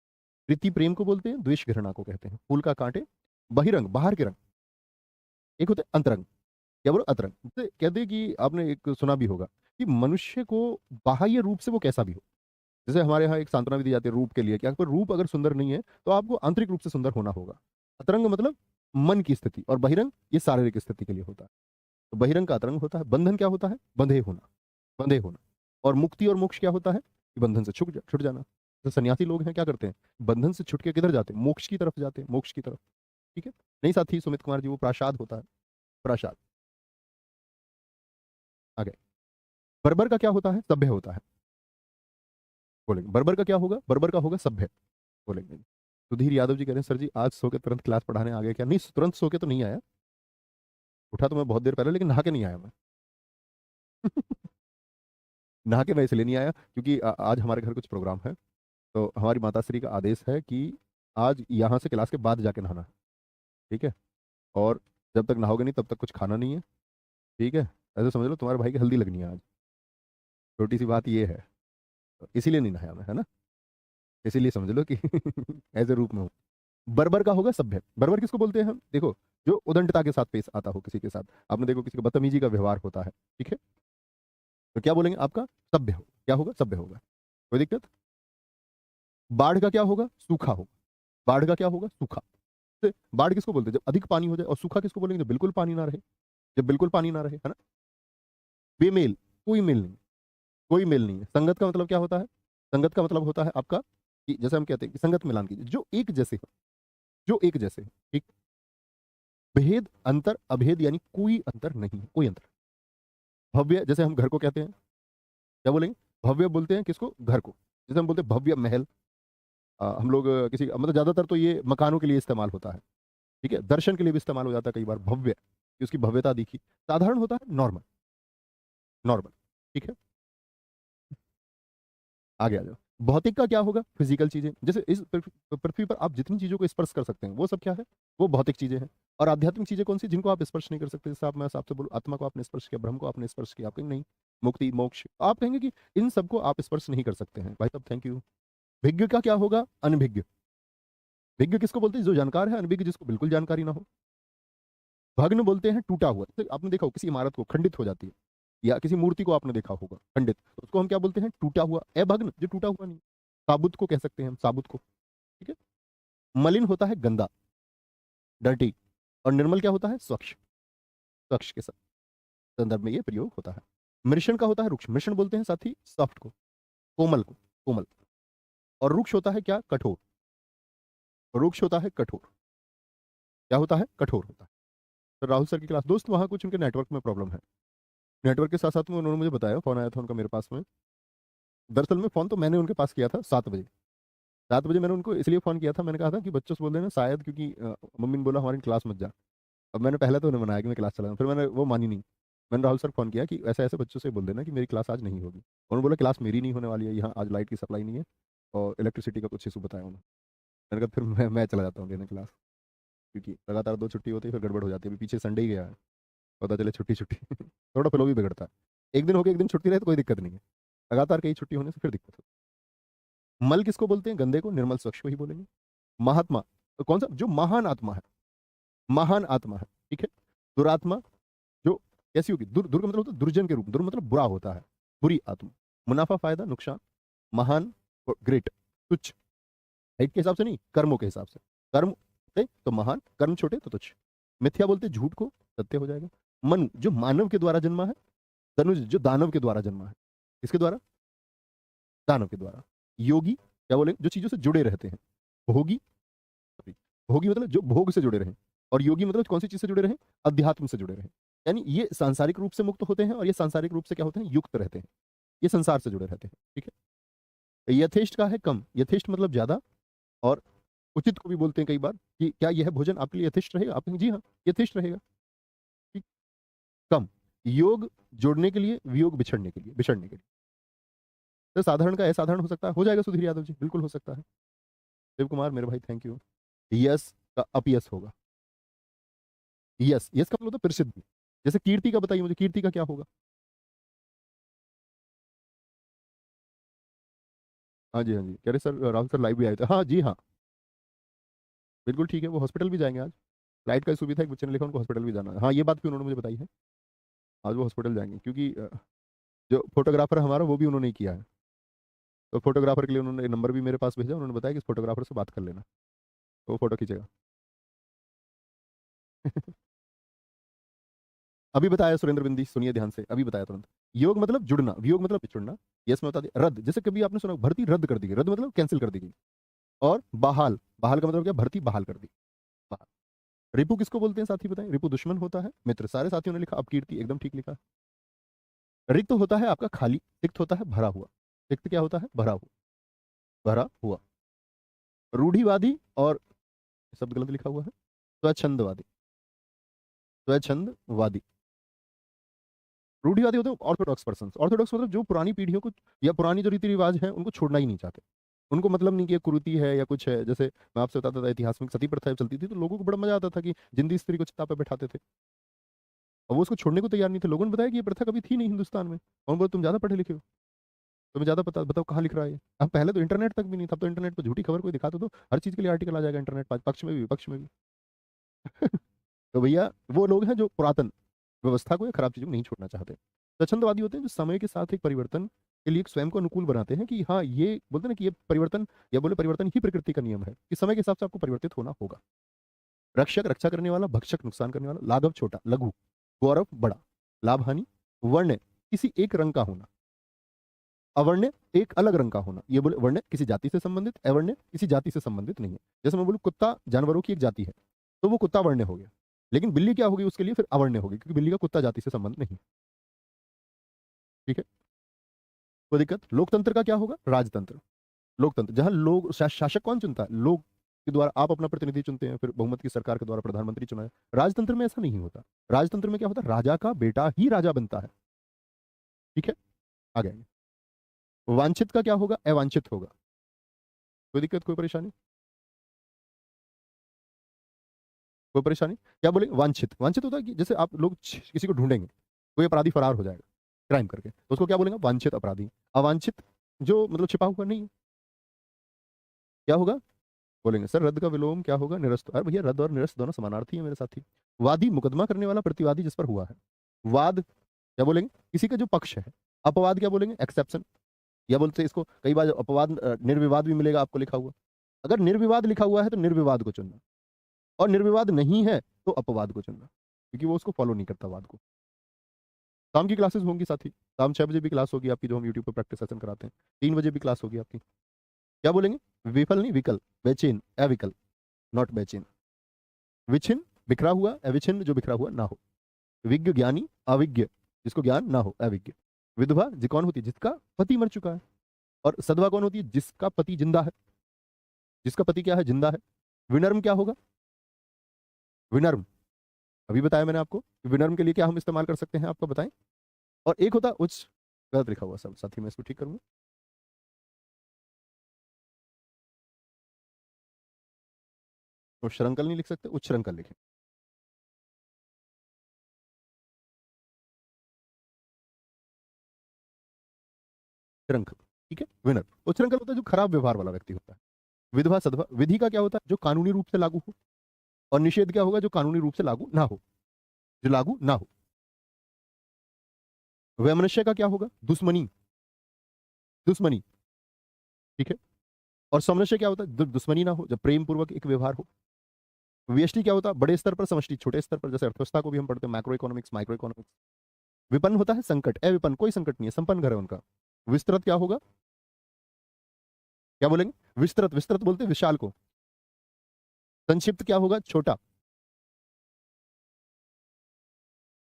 प्रीति प्रेम को बोलते हैं, द्वेष घृणा को कहते हैं। फूल का कांटे, बहिरंग बाहर के रंग, एक होते हैं अंतरंग। क्या बोलो, अतरंग। जैसे कहते हैं कि आपने एक सुना भी होगा कि मनुष्य को बाह्य रूप से वो कैसा भी हो, जैसे हमारे यहाँ एक सांत्वना भी दी जाती है रूप के लिए, कि आपका रूप अगर सुंदर नहीं है तो आपको आंतरिक रूप से सुंदर होना होगा। अतरंग मतलब मन की स्थिति, और बहिरंग ये शारीरिक स्थिति के लिए होता है। तो बहिरंग का अतरंग होता है। बंधन क्या होता है, बंधे होना, बंधे होना। और मुक्ति और मोक्ष क्या होता है, कि बंधन से छूट जाना। तो सन्यासी लोग हैं क्या करते हैं, बंधन से छुट के किधर जाते हैं, मोक्ष की तरफ जाते हैं, मोक्ष की तरफ। ठीक है, नहीं साथी सुमित कुमार जी, वो प्रासाद होता है, प्रासाद। आगे, बर्बर का क्या होता है, सभ्य होता है। बोलेंगे बर्बर का क्या होगा, बर्बर का होगा सभ्य। बोलेंगे। सुधीर यादव जी कह रहे हैं, सर जी आज सो के तुरंत क्लास पढ़ाने आ गए क्या? नहीं, तुरंत सो के तो नहीं आया, उठा तो मैं बहुत देर पहले, लेकिन नहा के नहीं आया मैं। नहा के मैं इसलिए नहीं आया क्योंकि आज हमारे घर कुछ प्रोग्राम है। तो हमारी माता श्री का आदेश है कि आज यहाँ से क्लास के बाद जाके नहाना है। ठीक है, और जब तक नहाओगे नहीं तब तक कुछ खाना नहीं है। ठीक है, ऐसे समझ लो तुम्हारे भाई की हल्दी लगनी है आज। छोटी सी बात ये है, तो इसीलिए नहीं नहाया मैं, है ना। इसीलिए समझ लो कि ऐसे रूप में हूँ। बर्बर का होगा सभ्य। बर्बर किसको बोलते हैं हम, देखो, जो उदंडता के साथ पेश आता हो किसी के साथ, आपने देखो किसी को बदतमीजी का व्यवहार होता है। ठीक है, तो क्या बोलेंगे, आपका सभ्य हो, क्या होगा, सभ्य होगा। कोई दिक्कत। बाढ़ का क्या होगा, सूखा होगा। बाढ़ का क्या होगा, सूखा। तो बाढ़ किसको बोलते हैं, जब अधिक पानी हो जाए। और सूखा किसको बोलेंगे, जब बिल्कुल पानी ना रहे, जब बिल्कुल पानी ना रहे, है ना। बेमेल, कोई मेल नहीं, कोई मेल नहीं है। संगत का मतलब क्या होता है, संगत का मतलब होता है आपका, कि जैसे हम कहते हैं कि संगत मिलान कीजिए, जो एक जैसे हो, जो एक जैसे हो। ठीक। भेद अंतर अभेद, यानी कोई अंतर नहीं है, कोई अंतर। भव्य, जैसे हम घर को कहते हैं, क्या बोलेंगे, भव्य बोलते हैं किसको, घर को। जैसे हम बोलते हैं भव्य महल, हम लोग किसी मतलब ज्यादातर तो ये मकानों के लिए इस्तेमाल होता है। ठीक है, दर्शन के लिए भी इस्तेमाल हो जाता है कई बार, भव्य कि उसकी भव्यता दिखी। साधारण होता है नॉर्मल, नॉर्मल। ठीक है, आगे आ जाओ। भौतिक का क्या होगा, फिजिकल चीजें। जैसे इस पृथ्वी पर आप जितनी चीजों को स्पर्श कर सकते हैं वो सब क्या है, वो भौतिक चीजें हैं। और आध्यात्मिक चीजें कौन सी, जिनको आप स्पर्श नहीं कर सकते। जैसे आप, मैं आपसे बोलूं आत्मा को आपने स्पर्श किया, ब्रह्म को आपने स्पर्श किया, आप कहेंगे नहीं। मुक्ति मोक्ष, आप कहेंगे कि इन सबको आप स्पर्श नहीं कर सकते हैं। भाई साहब थैंक यू। भिज्ञ का क्या होगा, अनभिज्ञ। भिज्ञ किसको बोलते हैं, जो जानकार है। अनभिज्ञ जिसको बिल्कुल जानकारी ना हो। भग्न बोलते हैं टूटा हुआ। जैसे आपने देखा हो किसी इमारत को खंडित हो जाती है, या किसी मूर्ति को आपने देखा होगा खंडित, तो उसको हम क्या बोलते हैं, टूटा हुआ। अभग्न, जो टूटा हुआ नहीं। साबुत को कह सकते हैं हम, साबुत को। ठीक है। मलिन होता है गंदा, डर्टी। और निर्मल क्या होता है, स्वच्छ, स्वच्छ के संदर्भ में ये प्रयोग होता है। मृषण का होता है रुक्ष। मृषण बोलते हैं साथी सॉफ्ट को, कोमल को, कोमल। और रुक्ष होता है क्या, कठोर। रुक्ष होता है कठोर, क्या होता है, कठोर होता है। तो राहुल सर की क्लास, दोस्त वहाँ कुछ उनके नेटवर्क में प्रॉब्लम है। नेटवर्क के साथ साथ में उन्होंने मुझे बताया, फोन आया था उनका मेरे पास में। दरअसल में फोन तो मैंने उनके पास किया था 7 बजे। 7 बजे मैंने उनको इसलिए फोन किया था, मैंने कहा था कि बच्चों से बोल देना शायद, क्योंकि मम्मी ने बोला हमारी क्लास मत जा। अब मैंने पहले तो उन्हें मनाया कि मैं क्लास चला रहा हूँ, फिर मैंने वो मानी नहीं। मैंने राहुल सर फोन किया कि ऐसे ऐसे बच्चों से बोल देना कि मेरी क्लास आज नहीं होगी। उन्होंने बोला क्लास मेरी नहीं होने वाली है, यहाँ आज लाइट की सप्लाई नहीं है और इलेक्ट्रिसिटी का कुछ इशू बताया उन्होंने। मैंने कहा फिर मैं चला जाता हूँ लेने क्लास, क्योंकि लगातार 2 छुट्टी होती है फिर गड़बड़ हो जाती है। अभी पीछे संडे ही गया है, पता चले छुट्टी छुट्टी थोड़ा फ्लो भी बिगड़ता है। एक दिन हो गया, एक दिन छुट्टी रहे तो कोई दिक्कत नहीं है, लगातार कई छुट्टी होने से फिर दिक्कत होती है। मल किसको बोलते हैं, गंदे को। निर्मल स्वच्छ को ही बोलेंगे। महात्मा, तो कौन सा, जो महान आत्मा है। महान आत्मा है, ठीक है। दुरात्मा जो कैसी होगी, दुर का मतलब होता है दुर्जन के रूप, दुर मतलब बुरा होता है, बुरी आत्मा। मुनाफा फायदा नुकसान, महान और ग्रेट, तुच्छ, हाइट के हिसाब से नहीं, कर्मों के हिसाब से। कर्म बड़े तो महान, कर्म छोटे तो तुच्छ। मिथ्या बोलते झूठ को, सत्य हो जाएगा। मनु जो मानव के द्वारा जन्मा है, तनुज जो दानव के द्वारा जन्मा है। किसके द्वारा? दानव के द्वारा। योगी क्या बोले, जो चीजों से जुड़े रहते हैं। भोगी, भोगी मतलब जो भोग से जुड़े रहे, और योगी मतलब कौन सी चीज से जुड़े रहे? अध्यात्म से जुड़े रहे। यानी ये सांसारिक रूप से मुक्त होते हैं, और ये सांसारिक रूप से क्या होते हैं? युक्त रहते हैं। ये संसार से जुड़े रहते हैं, ठीक है। यथेष्ट का है कम, यथेष्ट मतलब ज्यादा, और उचित को भी बोलते हैं कई बार कि क्या यह भोजन आपके लिए यथेष्ट रहेगा, आप कहेंगे जी हाँ यथेष्ट रहेगा, ठीक। कम, योग जोड़ने के लिए, वियोग बिछड़ने के लिए, बिछड़ने के लिए। तो साधारण का असाधारण हो सकता है, हो जाएगा सुधीर यादव जी, बिल्कुल हो सकता है। शिव कुमार मेरे भाई थैंक यू। यस का अपयस होगा। यस, यस का मतलब होता है प्रसिद्ध। जैसे कीर्ति का बताइए मुझे, कीर्ति का क्या होगा? हाँ जी हाँ जी, कह रहे सर राहुल सर लाइव भी आए थे, हाँ जी हाँ, बिल्कुल ठीक है, वो हॉस्पिटल भी जाएंगे आज। फ्लाइट का सुविधा, एक बच्चे ने लिखा उनको हॉस्पिटल भी जाना है, हाँ ये बात भी उन्होंने मुझे बताई है। आज वो हॉस्पिटल जाएंगे, क्योंकि जो फोटोग्राफर है हमारा वो भी उन्होंने ही किया है। तो फोटोग्राफर के लिए उन्होंने नंबर भी मेरे पास भेजा, उन्होंने बताया कि इस फोटोग्राफर से बात कर लेना, तो वो फोटो खींचेगा। अभी बताया सुरेंद्र बिंदी, सुनिए ध्यान से, अभी बताया तुरंत। योग मतलब जुड़ना, वियोग मतलब बिछुड़ना। यस में बता दिया। रद्द, जैसे कभी आपने सुना भर्ती रद्द कर दी गई, रद्द मतलब कैंसिल कर दी गई। और बहाल, बहाल का मतलब क्या? भर्ती बहाल कर दी, बहाल। रिपु किसको बोलते हैं साथी बताएं? रिपु दुश्मन होता है, मित्र सारे साथियों ने लिखा, अब कीर्ति एकदम ठीक लिखा। रिक्त होता है आपका खाली, तिक्त होता है भरा हुआ। तिक्त क्या होता है? भरा हुआ, भरा हुआ। रूढ़िवादी और शब्द गलत लिखा हुआ है, स्वच्छंदवादी, स्वच्छंदवादी। रूढ़िवादी होते हैं ऑर्थोडॉक्स पर्सन, ऑर्थोडॉक्स मतलब जो पुरानी पीढ़ियों को या पुरानी जो रीति रिवाज है उनको छोड़ना ही नहीं चाहते। उनको मतलब नहीं कि ये कुरीति है या कुछ है। जैसे मैं आपसे बताता था, इतिहास में सती प्रथा जब चलती थी तो लोगों को बड़ा मजा आता था कि जिंदी स्त्री को चिता पे बैठाते थे, और वो उसको छोड़ने को तैयार नहीं थे। लोगों ने बताया कि ये प्रथा कभी थी नहीं हिंदुस्तान में, और बोले तुम ज्यादा पढ़े लिखे हो, तुम्हें ज्यादा पता, बताओ कहाँ लिख रहा है ये। अब पहले तो इंटरनेट तक भी नहीं था, अब तो इंटरनेट पर झूठी खबर कोई दिखाते तो हर चीज के लिए आर्टिकल आ जाएगा इंटरनेट पर, पक्ष में भी विपक्ष में भी। तो भैया वो लोग हैं जो पुरातन व्यवस्था को या खराब चीजों को नहीं छोड़ना चाहते। स्वच्छंदवादी होते हैं जो समय के साथ एक परिवर्तन के लिए स्वयं को अनुकूल बनाते हैं, कि हाँ ये बोलते हैं ना कि ये परिवर्तन, या बोले परिवर्तन ही प्रकृति का नियम है, कि समय के हिसाब से आपको परिवर्तित होना होगा। रक्षक रक्षा करने वाला, भक्षक नुकसान करने वाला, लाघव छोटा, लघु, गौरव बड़ा, लाभ हानि, वर्ण किसी एक रंग का होना, अवर्ण एक अलग रंग का होना। ये बोले वर्ण किसी जाति से संबंधित, अवर्ण किसी जाति से संबंधित नहीं है। जैसे मैं बोलूं कुत्ता जानवरों की एक जाति है, तो वो कुत्ता वर्ण हो गया। लेकिन बिल्ली क्या होगी उसके लिए? फिर अवर्ण होगी, क्योंकि बिल्ली का कुत्ता जाति से संबंध नहीं, ठीक है। कोई दिक्कत? लोकतंत्र का क्या होगा? राजतंत्र। लोकतंत्र जहां लोग शासक कौन चुनता है? लोग के द्वारा, आप अपना प्रतिनिधि चुनते हैं, फिर बहुमत की सरकार के द्वारा प्रधानमंत्री चुना है। राजतंत्र में ऐसा नहीं होता। राजतंत्र में क्या होता है? राजा का बेटा ही राजा बनता है, ठीक है। आगे आगे। वांछित का क्या होगा? अवांछित होगा। कोई दिक्कत, कोई परेशानी? कोई परेशानी? क्या बोले? वांछित, वांछित होता है कि जैसे आप लोग किसी को ढूंढेंगे, कोई अपराधी फरार हो जाएगा क्राइम करके, तो उसको क्या बोलेंगे? वांछित अपराधी। अवांछित जो मतलब छिपा हुआ नहीं, क्या होगा? बोलेंगे सर रद्द का विलोम क्या होगा? निरस्त। अरे भैया रद्द और निरस्त दोनों समानार्थी है मेरे साथी। वादी मुकदमा करने वाला, प्रतिवादी जिस पर हुआ है। वाद क्या बोलेंगे? किसी का जो पक्ष है। अपवाद क्या बोलेंगे? एक्सेप्शन। या बोलते हैं इसको कई बार अपवाद, निर्विवाद भी मिलेगा आपको लिखा हुआ। अगर निर्विवाद लिखा हुआ है तो निर्विवाद को चुनना, और निर्विवाद नहीं है तो अपवाद को चुनना, क्योंकि वो उसको फॉलो नहीं करता वाद को। शाम की क्लासेस होंगी साथी, शाम 6 बजे भी क्लास होगी आपकी, जो हम यूट्यूब पर प्रैक्टिस सेशन कराते हैं। 3 बजे भी क्लास होगी आपकी। क्या बोलेंगे? विफल नहीं विकल, बेचैन अविकल, नॉट बेचैन। विच्छिन्न बिखरा हुआ, अविच्छिन्न जो बिखरा हुआ ना हो। विज्ञ ज्ञानी, अविज्ञ जिसको ज्ञान ना हो, अविज्ञ। विधवा जी कौन होती है? जिसका पति मर चुका है। और सधवा कौन होती है? जिसका पति जिंदा है, जिसका पति क्या है? जिंदा है। विनर्म क्या होगा? विनर्म, अभी बताया मैंने आपको कि विनर्म के लिए क्या हम इस्तेमाल कर सकते हैं, आपको बताएं। और एक होता है उच्च, गलत लिखा हुआ सब साथी, मैं इसको ठीक करूंगा। तो श्रंकल नहीं लिख सकते, उच्च श्रंकल लिखें। श्रंखल, ठीक है। विनर उच्च श्रंखल होता है जो खराब व्यवहार वाला व्यक्ति होता है। विधवा सधवा, विधि का क्या होता है? जो कानूनी रूप से लागू हो। और निषेध क्या होगा? जो कानूनी रूप से लागू ना हो, जो लागू ना हो। वैमनस्य का क्या होगा? दुश्मनी, दुश्मनी, ठीक है। और सामंजस्य क्या होता है? दुश्मनी ना हो, जब प्रेम पूर्वक एक व्यवहार हो। व्यष्टि क्या होता है? बड़े स्तर पर, समष्टि छोटे स्तर पर, जैसे अर्थव्यवस्था को भी हम पढ़ते हैं, मैक्रो इकोनॉमिक्स, माइक्रो इकोनॉमिक्स। विपन्न होता है संकट, अविपन्न कोई संकट नहीं है, संपन्न घर है उनका। विस्तृत क्या होगा? क्या बोलेंगे? विस्तृत, विस्तृत बोलते हैं विशाल को। संक्षिप्त क्या होगा? छोटा।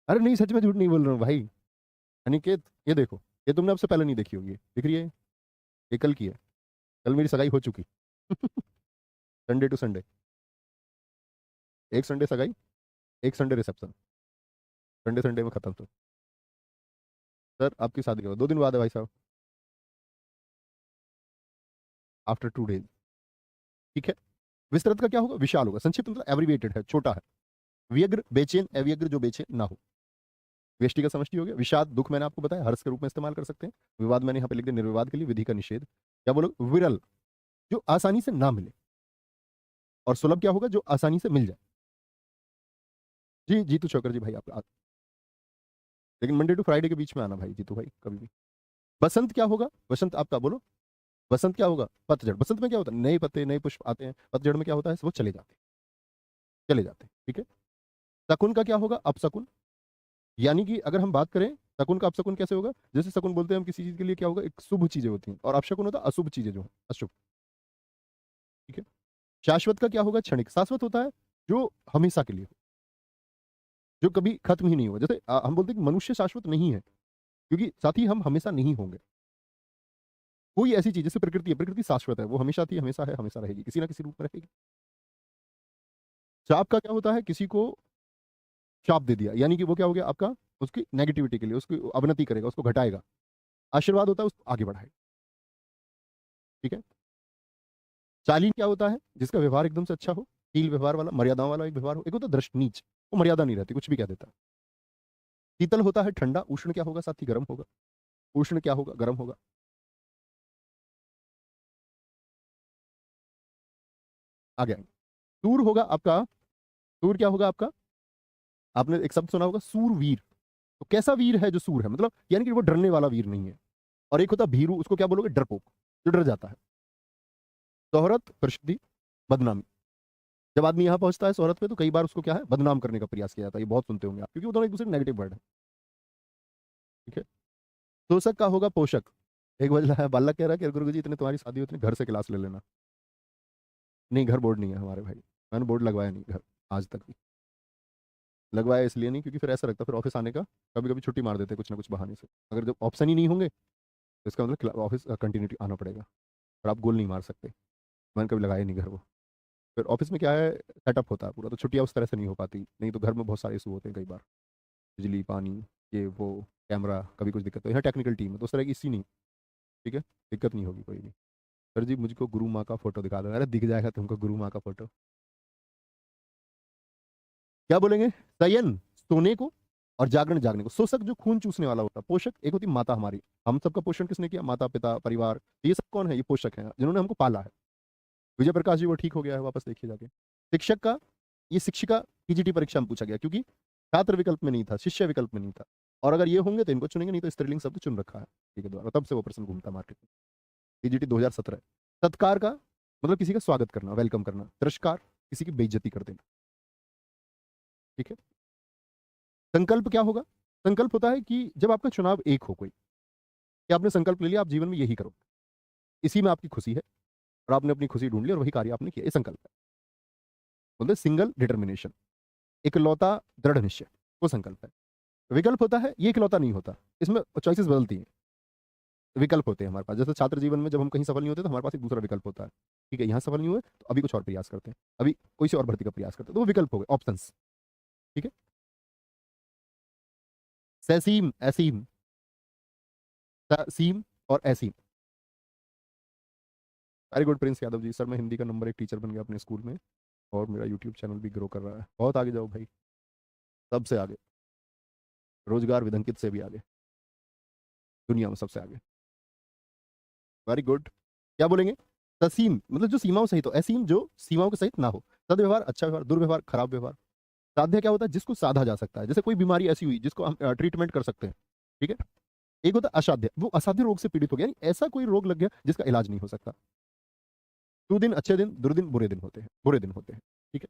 अरे नहीं, सच में झूठ नहीं बोल रहा हूँ भाई। अनिकेत, ये देखो, ये तुमने अब से पहले नहीं देखी होगी, दिख रही है? ये कल की है, कल मेरी सगाई हो चुकी। संडे टू संडे, एक संडे सगाई, एक संडे रिसेप्शन, संडे संडे में खत्म। तो सर आपकी शादी करो, 2 दिन बाद है भाई साहब, आफ्टर 2 डेज, ठीक है। विस्तृत का क्या होगा? विशाल होगा। संक्षिप्त मतलब एब्रीविएटेड है, छोटा है। व्यग्र, बेचैन, अव्यग्र जो बेचैन ना हो। व्यष्टि का समष्टि हो गया। विषाद, दुख मैंने आपको बताया, हर्ष के रूप में इस्तेमाल कर सकते हैं। विवाद मैंने यहाँ पे लिख दिया, निर्विवाद के लिए विधि का निषेध। क्या बोलो? विरल, जो आसानी से ना मिले। और सुलभ क्या होगा? जो आसानी से मिल जाए। जी जीतू चौकर जी भाई, आप लेकिन मंडे टू फ्राइडे के बीच में आना भाई जीतू भाई, कभी भी। बसंत क्या होगा? बसंत आपका बोलो, बसंत क्या होगा? पतझड़। बसंत में क्या होता है? नए पत्ते, नए पुष्प आते हैं। पतझड़ में क्या होता है? वो चले जाते हैं, चले जाते हैं, ठीक है। शकुन का क्या होगा? अपशकुन। यानी कि अगर हम बात करें शकुन का अपशकुन कैसे होगा? जैसे शकुन बोलते हैं हम किसी चीज के लिए, क्या होगा? एक शुभ चीजें होती हैं, और अपशकुन होता है अशुभ चीजें जो है, अशुभ, ठीक है। शाश्वत का क्या होगा? क्षणिक। शाश्वत होता है जो हमेशा के लिए हो, जो कभी खत्म ही नहीं होगा। जैसे हम बोलते हैं कि मनुष्य शाश्वत नहीं है, क्योंकि साथ ही हम हमेशा नहीं होंगे। कोई ऐसी चीज, जैसे प्रकृति है, प्रकृति शाश्वत है, वो हमेशा थी, हमेशा है, हमेशा रहेगी, किसी ना किसी रूप में रहेगी। शाप का क्या होता है? किसी को शाप दे दिया, यानी कि वो क्या हो गया आपका? उसकी नेगेटिविटी के लिए, उसकी अवनति करेगा, उसको घटाएगा। आशीर्वाद होता है उसको आगे बढ़ाएगा, ठीक है। चालीन क्या होता है? जिसका व्यवहार एकदम से अच्छा हो, शील व्यवहार वाला, मर्यादाओं वाला एक व्यवहार हो। एक होता है दृष्ट नीच, वो मर्यादा नहीं रहती, कुछ भी कह देता है। शीतल होता है ठंडा। उष्ण क्या होगा? साथी गर्म होगा। उष्ण क्या होगा? गर्म होगा। आ गया। सूर होगा आपका, सूर क्या होगा आपका? आपने एक शब्द सुना होगा, सूरवीर। तो कैसा वीर है जो सूर है? मतलब यानी कि वो डरने वाला वीर नहीं है। और एक होता भीरू, उसको क्या बोलोगे? डरपोक, जो डर जाता है। शोहरत, प्रसिद्धि, बदनामी। जब आदमी यहाँ पहुंचता है शोहरत पे, तो कई बार उसको क्या है? बदनाम करने का प्रयास किया जाता है। ये बहुत सुनते होंगे आप, क्योंकि वो दोनों एक दूसरे नेगेटिव वर्ड है, ठीक है। तोषक का होगा पोषक। एक बजला है, बालक कह रहा है कि गुरु जी इतने तुम्हारी शादी होती है, घर से क्लास ले लेना। नहीं, घर बोर्ड नहीं है हमारे भाई, मैंने बोर्ड लगवाया नहीं घर आज तक भी। लगवाया इसलिए नहीं क्योंकि फिर ऐसा लगता, फिर ऑफिस आने का कभी कभी छुट्टी मार देते कुछ ना कुछ बहाने से। अगर जब ऑप्शन ही नहीं होंगे, तो इसका मतलब ऑफिस कंटिन्यूटी आना पड़ेगा, और आप गोल नहीं मार सकते। मैंने कभी लगाया नहीं घर वो। फिर ऑफिस में क्या है, सेटअप होता है पूरा, तो छुट्टियाँ उस तरह से नहीं हो पाती। नहीं तो घर में बहुत सारे इशू होते हैं कई बार, बिजली, पानी, ये वो, कैमरा, कभी कुछ दिक्कत। तो यहाँ टेक्निकल टीम है, तो उस तरह की इसी नहीं, ठीक है, दिक्कत नहीं होगी कोई भी। सर जी मुझको गुरु माँ का फोटो दिखा दो। अरे दिख जाएगा तुमको गुरु माँ का फोटो। क्या बोलेंगे? शयन, सोने को, और जागरण, जागने को। शोषक, जो खून चूसने वाला होता है। पोषक, एक होती माता हमारी, हम सबका पोषण किसने किया? माता पिता, परिवार। ये सब कौन है? ये पोषक है, जिन्होंने हमको पाला है। विजय प्रकाश जी वो ठीक हो गया है, वापस देखिए जाके। शिक्षक का, ये शिक्षिका टीजीटी परीक्षा में पूछा गया, क्योंकि छात्र विकल्प में नहीं था, शिष्य विकल्प में नहीं था। और अगर ये होंगे तो इनको चुनेंगे, नहीं तो स्त्रीलिंग शब्द चुन रखा है, ठीक है, द्वारा, तब से वो प्रश्न घूमता मार्केट में। टीजीटी 2017। सत्कार का मतलब किसी का स्वागत करना, वेलकम करना। तिरस्कार, किसी की बेइज्जती कर देना, ठीक है। संकल्प क्या होगा? संकल्प होता है कि जब आपका चुनाव एक हो कोई, कि आपने संकल्प ले लिया, आप जीवन में यही करो, इसी में आपकी खुशी है, और आपने अपनी खुशी ढूंढ ली और वही कार्य आपने किया, ये संकल्प है। बोलते सिंगल डिटर्मिनेशन, इकलौता दृढ़ निश्चय, वो संकल्प है। विकल्प होता है, ये इकलौता नहीं होता, इसमें चॉइसेस बदलती हैं। विकल्प होते हैं हमारे पास, जैसे छात्र जीवन में जब हम कहीं सफल नहीं होते, तो हमारे पास एक दूसरा विकल्प होता है। ठीक है, यहाँ सफल नहीं हुए तो अभी कुछ और प्रयास करते हैं, अभी कोई सी और भर्ती का प्रयास करते हैं, तो वो विकल्प हो गए, ऑप्शंस, ठीक है। सैसीम, ऐसीम, सीम और ऐसीम। Very good Prince Yadav ji. Sir मैं हिंदी का नंबर 1 टीचर बन गया अपने स्कूल में, और मेरा यूट्यूब चैनल भी ग्रो कर रहा है। बहुत आगे जाओ भाई, सबसे आगे, रोजगार विधंकित से भी आगे, दुनिया में सबसे आगे। Very good. क्या बोलेंगे? तसीम मतलब जो सीमाओं सहित हो, ऐसीम जो सीमाओं के सहित ना हो। सदव्यवहार अच्छा व्यवहार, दुर्व्यवहार खराब व्यवहार। साध्य क्या होता है? जिसको साधा जा सकता है, जैसे कोई बीमारी ऐसी हुई जिसको हम ट्रीटमेंट कर सकते हैं, ठीक है। एक होता है असाध्य, वो असाध्य रोग से पीड़ित हो गया, यानी ऐसा कोई रोग लग गया जिसका इलाज नहीं हो सकता। सुदिन अच्छे दिन, दुर्दिन बुरे दिन होते हैं, बुरे दिन होते हैं, ठीक है।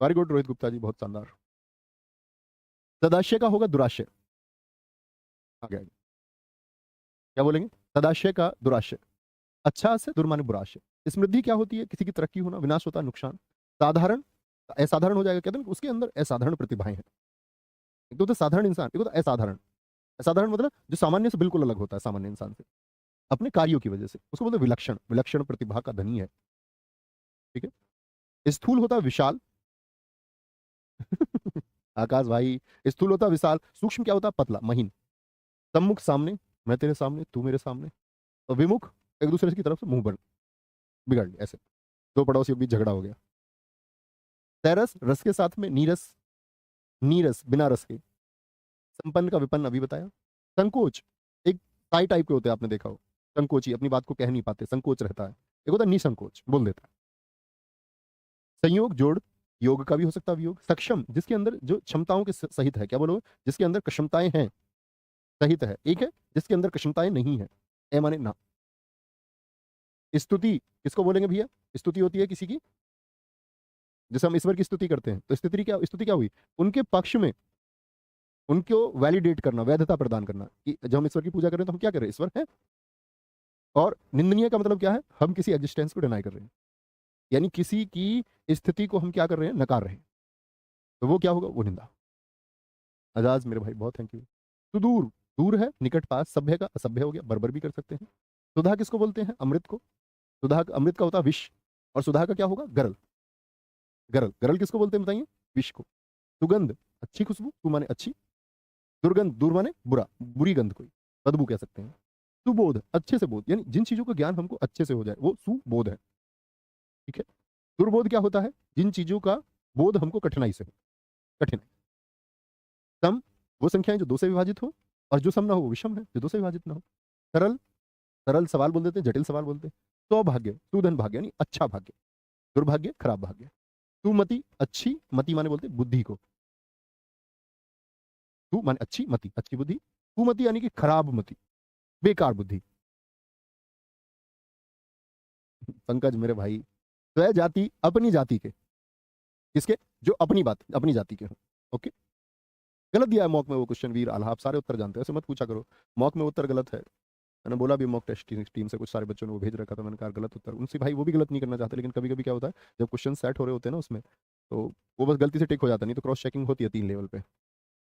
वेरी गुड रोहित गुप्ता जी, बहुत शानदार। सदाशय का होगा दुराशय। आगे आगे क्या बोलेंगे? सदाशय का दुराशय। अच्छा आशय, दुर्माने बुरा आशय। समृद्धि क्या होती है? किसी की तरक्की होना, विनाश होता है, नुकसान। साधारण असाधारण हो जाएगा, कहते हैं उसके अंदर असाधारण प्रतिभाएं हैं। एक तो होता है साधारण इंसान, एक होता है असाधारण। असाधारण मतलब जो सामान्य से बिल्कुल अलग होता है, सामान्य इंसान से अपने कार्यों की वजह से, उसको बोलते हैं विलक्षण। विलक्षण प्रतिभा का धनी है, ठीक है। स्थूल होता है विशाल। आकाश भाई, स्थूल होता है विशाल। सूक्ष्म क्या होता है? पतला, महीन। सम्मुख सामने, मैं तेरे सामने, तू मेरे सामने। और विमुख, एक दूसरे की तरफ से मुंह बन बिगड़ गए, ऐसे दो पड़ोसियों के बीच झगड़ा हो गया। तरस, रस के साथ में। नीरस, नीरस बिना रस के। संपन्न का विपन्न अभी बताया। संकोच, एक टाई टाइप के होते हैं, आपने देखा हो। संकोची, अपनी बात को कह नहीं पाते, संकोच रहता है। एक होता है निसंकोच, बोल देता है। संयोग, जोड़। योग का भी हो सकता है वियोग। सक्षम, जिसके अंदर जो क्षमताओं के सहित है, क्या बोलोगे? जिसके अंदर क्षमताएं हैं, सहित है। एक है जिसके अंदर क्षमताएं नहीं है, ए माने ना। स्तुति, किसको बोलेंगे भैया? स्तुति होती है किसी की, जैसे हम ईश्वर की स्तुति करते हैं, तो स्तुति क्या हुई? उनके पक्ष में उनको वैलिडेट करना, वैधता प्रदान करना, कि जब हम ईश्वर की पूजा करें तो हम क्या करें? ईश्वर है। और निंदनीय का मतलब क्या है? हम किसी एग्जिस्टेंस को डिनाई कर रहे हैं, यानी किसी की स्थिति को हम क्या कर रहे हैं? नकार रहे हैं। तो वो क्या होगा? वो निंदा। आजाज मेरे भाई, बहुत थैंक यू। सुदूर, दूर है, निकट पास। सभ्य का असभ्य हो गया, बर्बर भी कर सकते हैं। सुधा किसको बोलते हैं? अमृत को। सुधा, अमृत का होता है विष, और सुधा का क्या होगा? गरल। गरल, गरल किसको बोलते हैं बताइए? विष को। सुगंध, अच्छी खुशबू, सु माने अच्छी। दुर्गंध, दूर माने बुरा, बुरी गंध कोई, बदबू कह सकते हैं। सुबोध, अच्छे से बोध, यानी जिन चीजों का ज्ञान हमको अच्छे से हो जाए, वो सुबोध है, ठीक है। दुर्बोध क्या होता है? जिन चीजों का बोध हमको कठिनाई से हो, कठिन। सम, वो संख्याएं जो दो से विभाजित हो, और जो सम ना हो वो विषम है, जो दो से विभाजित ना हो। सरल, सरल सवाल बोल देते हैं, जटिल सवाल बोलते हैं। सौभाग्य, सुधन भाग्य, यानी अच्छा भाग्य। दुर्भाग्य, खराब भाग्य। सुमति, अच्छी। मति माने बोलते हैं बुद्धि को। सु माने अच्छी, मति अच्छी बुद्धि। कुमति यानी कि खराब मति, बेकार बुद्धि। पंकज मेरे भाई, स्वय जाति, अपनी जाति के। किसके? जो अपनी बात, अपनी जाति के हो। ओके। गलत दिया है मॉक में वो क्वेश्चन, वीर आल्हा, आप सारे उत्तर जानते हो, ऐसे मत पूछा करो। मॉक में उत्तर गलत है। मैंने बोला भी मॉक टेस्ट टीम से, कुछ सारे बच्चों ने वो भेज रखा था, मैंने कहा गलत उत्तर। उनसे भाई वो भी गलत नहीं करना चाहते, लेकिन कभी कभी क्या होता है, जब क्वेश्चन सेट हो रहे होते हैं ना उसमें, तो वो बस गलती से टिक हो जाता, नहीं तो क्रॉस चेकिंग होती है 3 लेवल पे।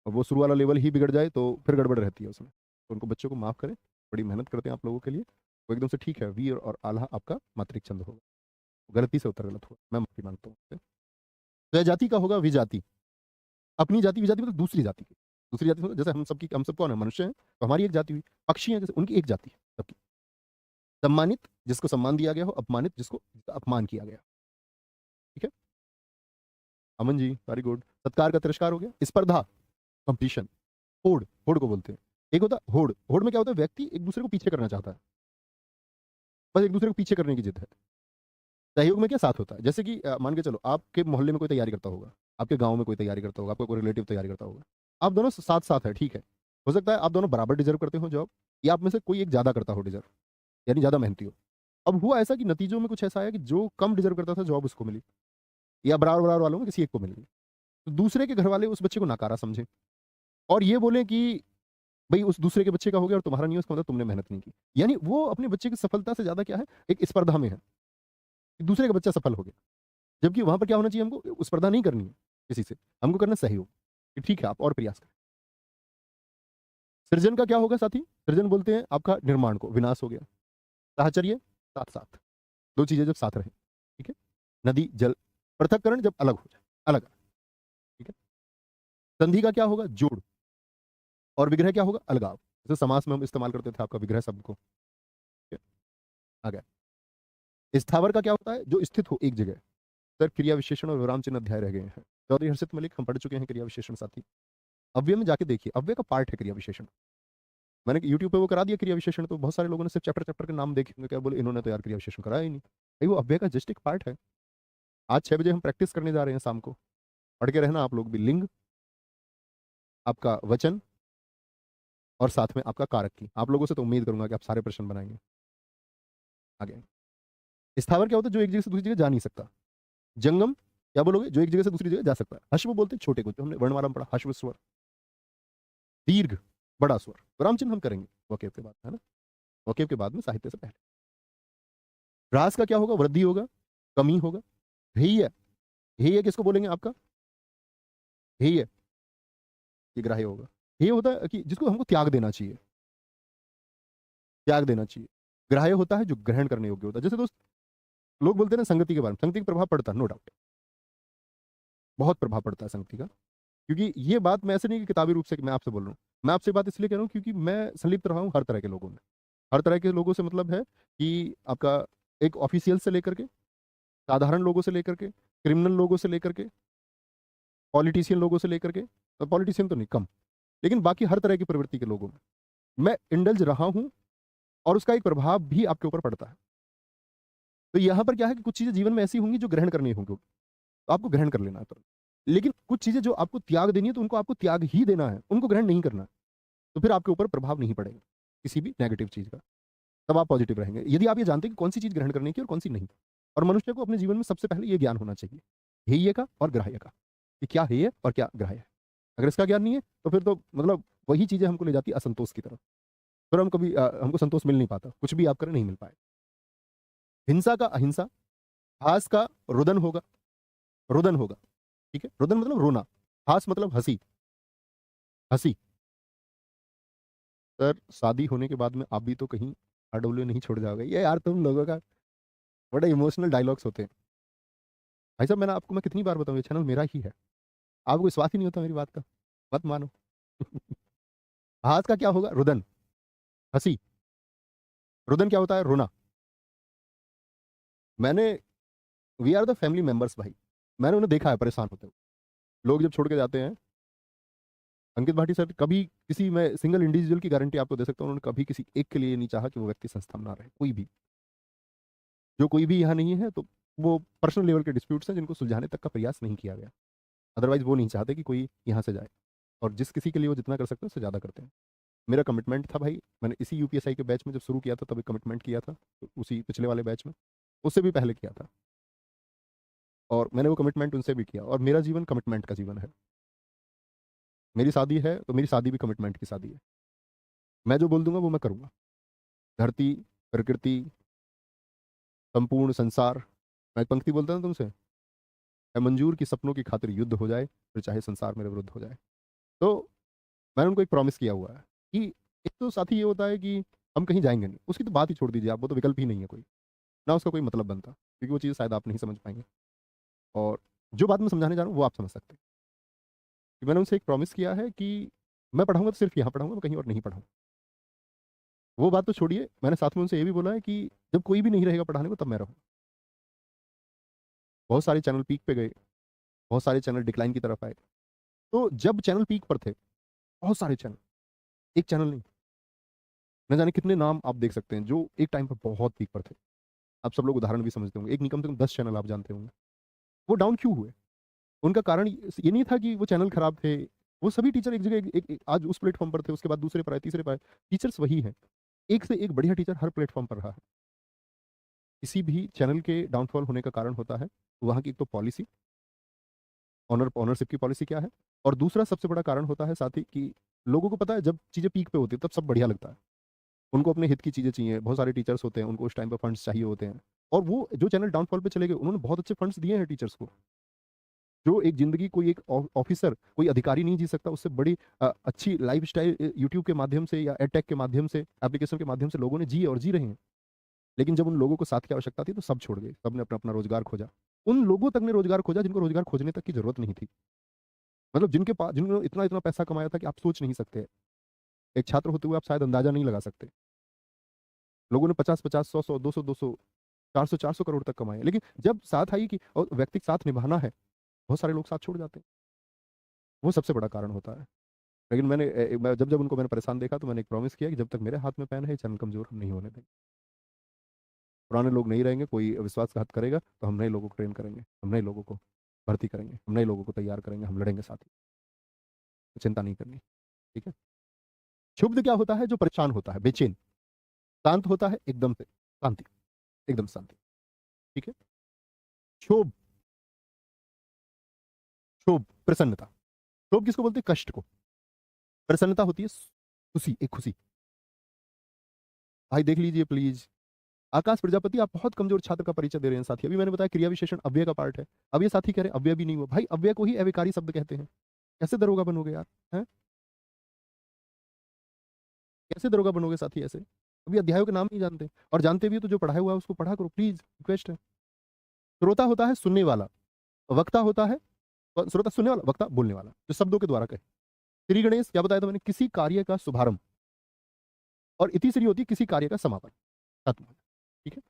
और वो शुरू वाला लेवल ही बिगड़ जाए तो फिर गड़बड़ रहती है उसमें। तो उनको बच्चों को माफ करें, बड़ी मेहनत करते हैं आप लोगों के लिए। वो एकदम से ठीक है, वीर और आल्हा आपका मातृक छंद होगा। गलती से उत्तर गलत हुआ, मैं माफी मांगता हूँ। स्वय जाति का होगा विजाति। अपनी जाति, विजाति मतलब दूसरी जाति की। दूसरी जाति मतलब जैसे हम सब कौन है? मनुष्य हैं, तो हमारी एक जाति हुई। पक्षी हैं, जैसे उनकी एक जाति है सबकी। सम्मानित, जिसको सम्मान दिया गया हो। अपमानित, जिसको अपमान किया गया, ठीक है। Aman ji very good. सत्कार का तिरस्कार हो गया। स्पर्धा, कंपटीशन। होड़, होड़ को बोलते हैं। एक होता है होड़, होड़ में क्या होता है? व्यक्ति एक दूसरे को पीछे करना चाहता है, बस एक दूसरे को पीछे करने की जिद है। सहयोग में क्या साथ होता है? जैसे कि मान के चलो, आपके मोहल्ले में कोई तैयारी करता होगा, आपके गांव में कोई तैयारी करता होगा, आपका कोई रिलेटिव तैयारी करता होगा, आप दोनों साथ साथ है, ठीक है। हो सकता है आप दोनों बराबर डिजर्व करते हो जॉब, या आप में से कोई एक ज्यादा करता हो डिजर्व, यानी ज्यादा मेहनती हो। अब हुआ ऐसा कि नतीजों में कुछ ऐसा आया कि जो कम डिजर्व करता था जॉब उसको मिली, या बराबर बराबर वालों में किसी एक को मिल गई। तो दूसरे के घर वाले उस बच्चे को नाकारा समझे, और ये बोले कि भाई उस दूसरे के बच्चे का हो गया और तुम्हारा नहीं हो, उसका मतलब तुमने मेहनत नहीं की। यानी वो अपने बच्चे की सफलता से ज्यादा क्या है, एक स्पर्धा में है कि दूसरे का बच्चा सफल हो गया। जबकि वहां पर क्या होना चाहिए? हमको स्पर्धा नहीं करनी है किसी से, हमको करना सहयोग, कि ठीक है आप और प्रयास करें। सृजन का क्या होगा साथी? सृजन बोलते हैं आपका निर्माण को। विनाश हो गया। साहचर्य, साथ साथ, दो चीजें जब साथ रहे, ठीक है। नदी जल, पृथक्करण जब अलग हो जाए, अलग, ठीक है। संधि का क्या होगा? जोड़। और विग्रह क्या होगा? अलगाव। जैसे समास में हम इस्तेमाल करते थे आपका विग्रह शब्द को, ठीक है? आ गया। स्थावर का क्या होता है? जो स्थित हो एक जगह। सर क्रिया विशेषण और विराम चिन्ह अध्याय रह गए हैं। चौधरी हर्षित मलिक, हम पढ़ चुके हैं क्रिया विशेषण साथी। अव्यय में जाके देखिए, अव्यय का पार्ट है क्रिया विशेषण। मैंने यूट्यूब पे वो करा दिया क्रिया विशेषण, तो बहुत सारे लोगों ने सिर्फ चैप्टर चैप्टर के नाम देखे, क्या बोले इन्होंने तो यार क्रिया विशेषण कराया ही नहीं। भाई वो अव्यय का जस्ट एक पार्ट है। आज 6 बजे हम प्रैक्टिस करने जा रहे हैं शाम को, पढ़ के रहना आप लोग भी। लिंग, आपका वचन, और साथ में आपका कारक की। आप लोगों से तो उम्मीद करूंगा कि आप सारे प्रश्न बनाएंगे। आगे, स्थावर क्या होता है? जो एक जगह से दूसरी जगह जा नहीं सकता। जंगम क्या बोलोगे? जो एक जगह से दूसरी जगह जा सकता है। हश्व बोलते हैं छोटे को, जो हमने वर्णमाला में पढ़ा, हश्व स्वर। दीर्घ, बड़ा स्वर। विराम चिन्ह हम करेंगे वकेव के बाद, है ना? वकेव के बाद में, साहित्य से पहले। ह्रास का क्या होगा? वृद्धि होगा, कमी होगा। हेय, हेय किसको बोलेंगे आपका? हेय, ये ग्राह्य होगा। हेय होता है कि जिसको हमको त्याग देना चाहिए, त्याग देना चाहिए। ग्राह्य होता है जो ग्रहण करने योग्य होता है। जैसे दोस्त लोग बोलते हैं ना संगति के बारे में, संगति का प्रभाव पड़ता है, नो डाउट, बहुत प्रभाव पड़ता है संगति का। क्योंकि ये बात मैं ऐसे नहीं कि किताबी रूप से मैं आपसे बोल रहा हूँ, मैं आपसे बात इसलिए कह रहा हूँ क्योंकि मैं संलिप्त रहा हूँ हर तरह के लोगों में। हर तरह के लोगों से मतलब है कि आपका एक ऑफिशियल से लेकर के, साधारण लोगों से लेकर के, क्रिमिनल लोगों से लेकर के, पॉलिटिशियन लोगों से लेकर के, पॉलिटिशियन तो नहीं, कम, लेकिन बाकी हर तरह की प्रवृत्ति के लोगों में मैं इंडल्ज रहा हूं, और उसका एक प्रभाव भी आपके ऊपर पड़ता है। तो यहां पर क्या है कि कुछ चीजें जीवन में ऐसी होंगी जो ग्रहण करनी होंगी, तो आपको ग्रहण कर लेना है तुरंत। लेकिन कुछ चीजें जो आपको त्याग देनी है, तो उनको आपको त्याग ही देना है, उनको ग्रहण नहीं करना है। तो फिर आपके ऊपर प्रभाव नहीं पड़ेगा किसी भी नेगेटिव चीज का, तब आप पॉजिटिव रहेंगे। यदि आप ये जानते हैं कि कौन सी चीज ग्रहण करने की और कौन सी नहीं। और मनुष्य को अपने जीवन में सबसे पहले ये ज्ञान होना चाहिए, हेय का और ग्राह्य का, कि क्या हेय और क्या ग्राह्य है। अगर इसका ज्ञान नहीं है तो फिर तो मतलब वही चीजें हमको ले जाती है असंतोष की तरफ। फिर हम कभी हमको संतोष मिल नहीं पाता, कुछ भी आप करें नहीं मिल पाए। हिंसा का अहिंसा, हास का रुदन होगा, रुदन होगा, ठीक है? रुदन मतलब रोना, हास मतलब हंसी, हंसी। सर शादी होने के बाद में आप भी तो कहीं आरडब्ल्यू नहीं छोड़ जाओगे? ये यार तुम लोगों का बड़े इमोशनल डायलॉग्स होते हैं। भाई साहब मैं कितनी बार बताऊं, ये चैनल मेरा ही है, आपको विश्वास ही नहीं होता मेरी बात का, मत मानो। हाथ का क्या होगा? रुदन, हंसी। रुदन क्या होता है? रोना। मैंने, we are the family members भाई, मैंने उन्हें देखा है परेशान होते हुए। लोग जब छोड़ के जाते हैं, अंकित भाटी सर कभी किसी, मैं सिंगल इंडिविजुअल की गारंटी आपको दे सकता हूँ, उन्होंने कभी किसी एक के लिए नहीं चाहा कि वो व्यक्ति संस्था में ना रहे। कोई भी, जो कोई भी यहाँ नहीं है, तो वो पर्सनल लेवल के डिस्प्यूट्स हैं जिनको सुलझाने तक का प्रयास नहीं किया गया। अदरवाइज वो नहीं चाहते कि कोई यहाँ से जाए, और जिस किसी के लिए वो जितना कर सकते हैं उससे ज़्यादा करते हैं। मेरा कमिटमेंट था भाई, मैंने इसी यूपीएसआई के बैच में जब शुरू किया था तभी कमिटमेंट किया था, तो उसी पिछले वाले बैच में, उससे भी पहले किया था, और मैंने वो कमिटमेंट उनसे भी किया। और मेरा जीवन कमिटमेंट का जीवन है। मेरी शादी है तो मेरी शादी भी कमिटमेंट की शादी है। मैं जो बोल दूंगा वो मैं करूंगा। धरती, प्रकृति, संपूर्ण संसार। मैं एक पंक्ति बोलता हूँ तुमसे, है मंजूर की सपनों की खातिर युद्ध हो जाए, फिर चाहे संसार मेरे विरुद्ध हो जाए। तो मैंने उनको एक प्रॉमिस किया हुआ है कि एक तो साथी ये होता है कि हम कहीं जाएंगे नहीं, उसकी तो बात ही छोड़ दीजिए आप, वो तो विकल्प ही नहीं है कोई, ना उसका कोई मतलब बनता, क्योंकि वो चीज़ शायद आप नहीं समझ पाएंगे। और जो बात मैं समझाने जा रहा हूँ वो आप समझ सकते हैं। कि मैंने उनसे एक प्रॉमिस किया है कि मैं पढ़ाऊंगा तो सिर्फ यहाँ पढ़ाऊंगा, मैं कहीं और नहीं पढ़ाऊंगा। वो बात तो छोड़िए, मैंने साथ में उनसे ये भी बोला है कि जब कोई भी नहीं रहेगा पढ़ाने को तब मैं रहूँ। बहुत सारे चैनल पीक पे गए, बहुत सारे चैनल डिक्लाइन की तरफ आए। तो जब चैनल पीक पर थे, बहुत सारे चैनल, एक चैनल नहीं, न जाने कितने नाम आप देख सकते हैं जो एक टाइम पर बहुत पीक पर थे। आप सब लोग उदाहरण भी समझते होंगे, एक नहीं कम से कम 10 चैनल आप जानते होंगे। वो डाउन क्यों हुए? उनका कारण ये नहीं था कि वो चैनल खराब थे। वो सभी टीचर एक जगह आज उस प्लेटफॉर्म पर थे, उसके बाद दूसरे पर आए, तीसरे पर आए। टीचर्स वही हैं, एक से एक बढ़िया टीचर हर प्लेटफॉर्म पर रहा है। किसी भी चैनल के डाउनफॉल होने का कारण होता है वहाँ की एक तो पॉलिसी, ऑनरशिप की पॉलिसी क्या है, और दूसरा सबसे बड़ा कारण होता है साथ ही कि लोगों को पता है जब चीज़ें पीक पे होती है तब सब बढ़िया लगता है। उनको अपने हित की चीज़ें चाहिए, बहुत सारे टीचर्स होते हैं, उनको उस टाइम पर फंड्स चाहिए होते हैं। और वो जो चैनल डाउनफॉल पे चले गए, उन्होंने बहुत अच्छे फंड्स दिए हैं टीचर्स को। जो एक जिंदगी कोई एक ऑफिसर, कोई अधिकारी नहीं जी सकता, उससे बड़ी अच्छी लाइफ स्टाइल यूट्यूब के माध्यम से या एडटेक के माध्यम से, एप्लीकेशन के माध्यम से लोगों ने जी और जी रहे हैं। लेकिन जब उन लोगों को साथ की आवश्यकता थी तो सब छोड़ गए, सबने अपना अपना रोजगार खोजा। उन लोगों तक ने रोजगार खोजा जिनको रोजगार खोजने तक की जरूरत नहीं थी। मतलब जिनके पास, जिन्होंने इतना इतना पैसा कमाया था कि आप सोच नहीं सकते। एक छात्र होते हुए आप शायद अंदाजा नहीं लगा सकते। लोगों ने 50-50, 100-100, 200-200, 400-400 करोड़ तक कमाए। लेकिन जब साथ आई कि और व्यक्ति के साथ निभाना है, बहुत सारे लोग साथ छोड़ जाते हैं। वो सबसे बड़ा कारण होता है। लेकिन मैं जब जब उनको मैंने परेशान देखा तो मैंने एक प्रॉमिस किया कि जब तक मेरे हाथ में पेन है, ये चैनल कमजोर हम नहीं होने देंगे। पुराने लोग नहीं रहेंगे, कोई विश्वासघात करेगा तो हम नए लोगों को ट्रेन करेंगे, हम नए लोगों को भर्ती करेंगे, हम नए लोगों को तैयार करेंगे, हम लड़ेंगे साथ ही। तो चिंता नहीं करनी, ठीक है। क्षुब्ध क्या होता है? जो परेशान होता है, बेचैन। शांत होता है एकदम से शांति, एकदम शांति, ठीक है। क्षोभ, क्षोभ प्रसन्नता। क्षोभ किसको बोलते हैं? कष्ट को। प्रसन्नता होती है खुशी, एक खुशी। भाई देख लीजिए प्लीज, आकाश प्रजापति, आप बहुत कमजोर छात्र का परिचय दे रहे हैं साथी। अभी मैंने बताया क्रिया विशेषण अव्यय का पार्ट है। अब ये साथी कह रहे हैं अव्यय भी नहीं हुआ। भाई अव्यय को ही अव्यकारी शब्द कहते हैं। कैसे दरोगा बनोगे यार? हैं? कैसे दरोगा बनोगे साथी ऐसे? अभी अध्यायों के नाम नहीं जानते, और जानते भी हो तो जो पढ़ाया हुआ है उसको पढ़ा करो प्लीज, रिक्वेस्ट है। श्रोता होता है सुनने वाला, वक्ता होता है, श्रोता सुनने वाला, वक्ता बोलने वाला, जो शब्दों के द्वारा कहे। श्री गणेश क्या बताया था मैंने? किसी कार्य का शुभारंभ, और इति श्री होती है किसी कार्य का समापन, खत्म। ठीक है।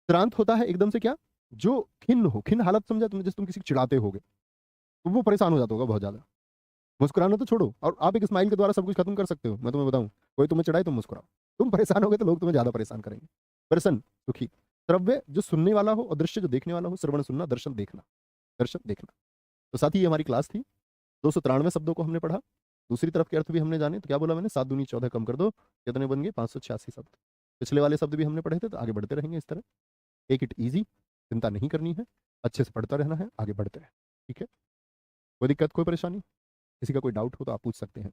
श्रांत होता है एकदम से क्या? जो खिन्न हो, खिन्न हालत समझा तुमने, जैसे तुम किसी को चिढ़ाते होगे तो वो परेशान हो जाता होगा बहुत ज्यादा। मुस्कुराना तो छोड़ो, और आप एक स्माइल के द्वारा सब कुछ खत्म कर सकते हो। मैं तुम्हें बताऊं, कोई तुम्हें चिढ़ाए तुम मुस्कुराओ। तुम परेशान होगे तो लोग तुम्हें ज्यादा परेशान करेंगे। प्रसन्न, सुखी। श्रव्य जो सुनने वाला हो, और दृश्य जो देखने वाला हो। श्रवण सुनना, दर्शन देखना, दर्शन देखना। तो साथ ही ये हमारी क्लास थी। 293 शब्दों को हमने पढ़ा। दूसरी तरफ के अर्थ भी हमने जाने। तो क्या बोला मैंने? 7 दूनी 14 कम कर दो, कितने बन गए? 586 शब्द। पिछले वाले शब्द भी हमने पढ़े थे, तो आगे बढ़ते रहेंगे इस तरह। टेक इट ईजी, चिंता नहीं करनी है, अच्छे से पढ़ता रहना है, आगे बढ़ते हैं। ठीक है। कोई दिक्कत, कोई परेशानी, किसी का कोई डाउट हो तो आप पूछ सकते हैं।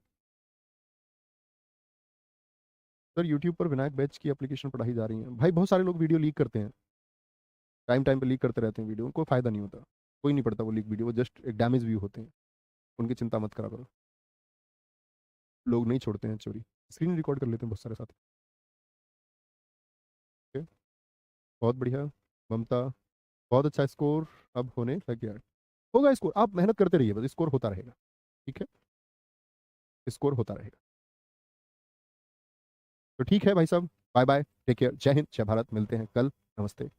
सर यूट्यूब पर विनायक बैच की एप्लीकेशन पढ़ाई जा रही है। भाई बहुत सारे लोग वीडियो लीक करते हैं, टाइम टाइम पे लीक करते रहते हैं वीडियो, उनको फायदा नहीं होता। कोई नहीं पढ़ता वो लीक वीडियो, वो जस्ट एक डैमेज व्यू होते हैं। उनकी चिंता मत करा करो। लोग नहीं छोड़ते हैं चोरी, स्क्रीन रिकॉर्ड कर लेते हैं बहुत सारे साथी। ठीक है? बहुत बढ़िया ममता, बहुत अच्छा स्कोर अब होने लग गया है। होगा स्कोर, आप मेहनत करते रहिए, बस स्कोर होता रहेगा। ठीक है, स्कोर होता रहेगा। तो ठीक है भाई साहब, बाय बाय, टेक केयर, जय हिंद, जय भारत। मिलते हैं कल। नमस्ते।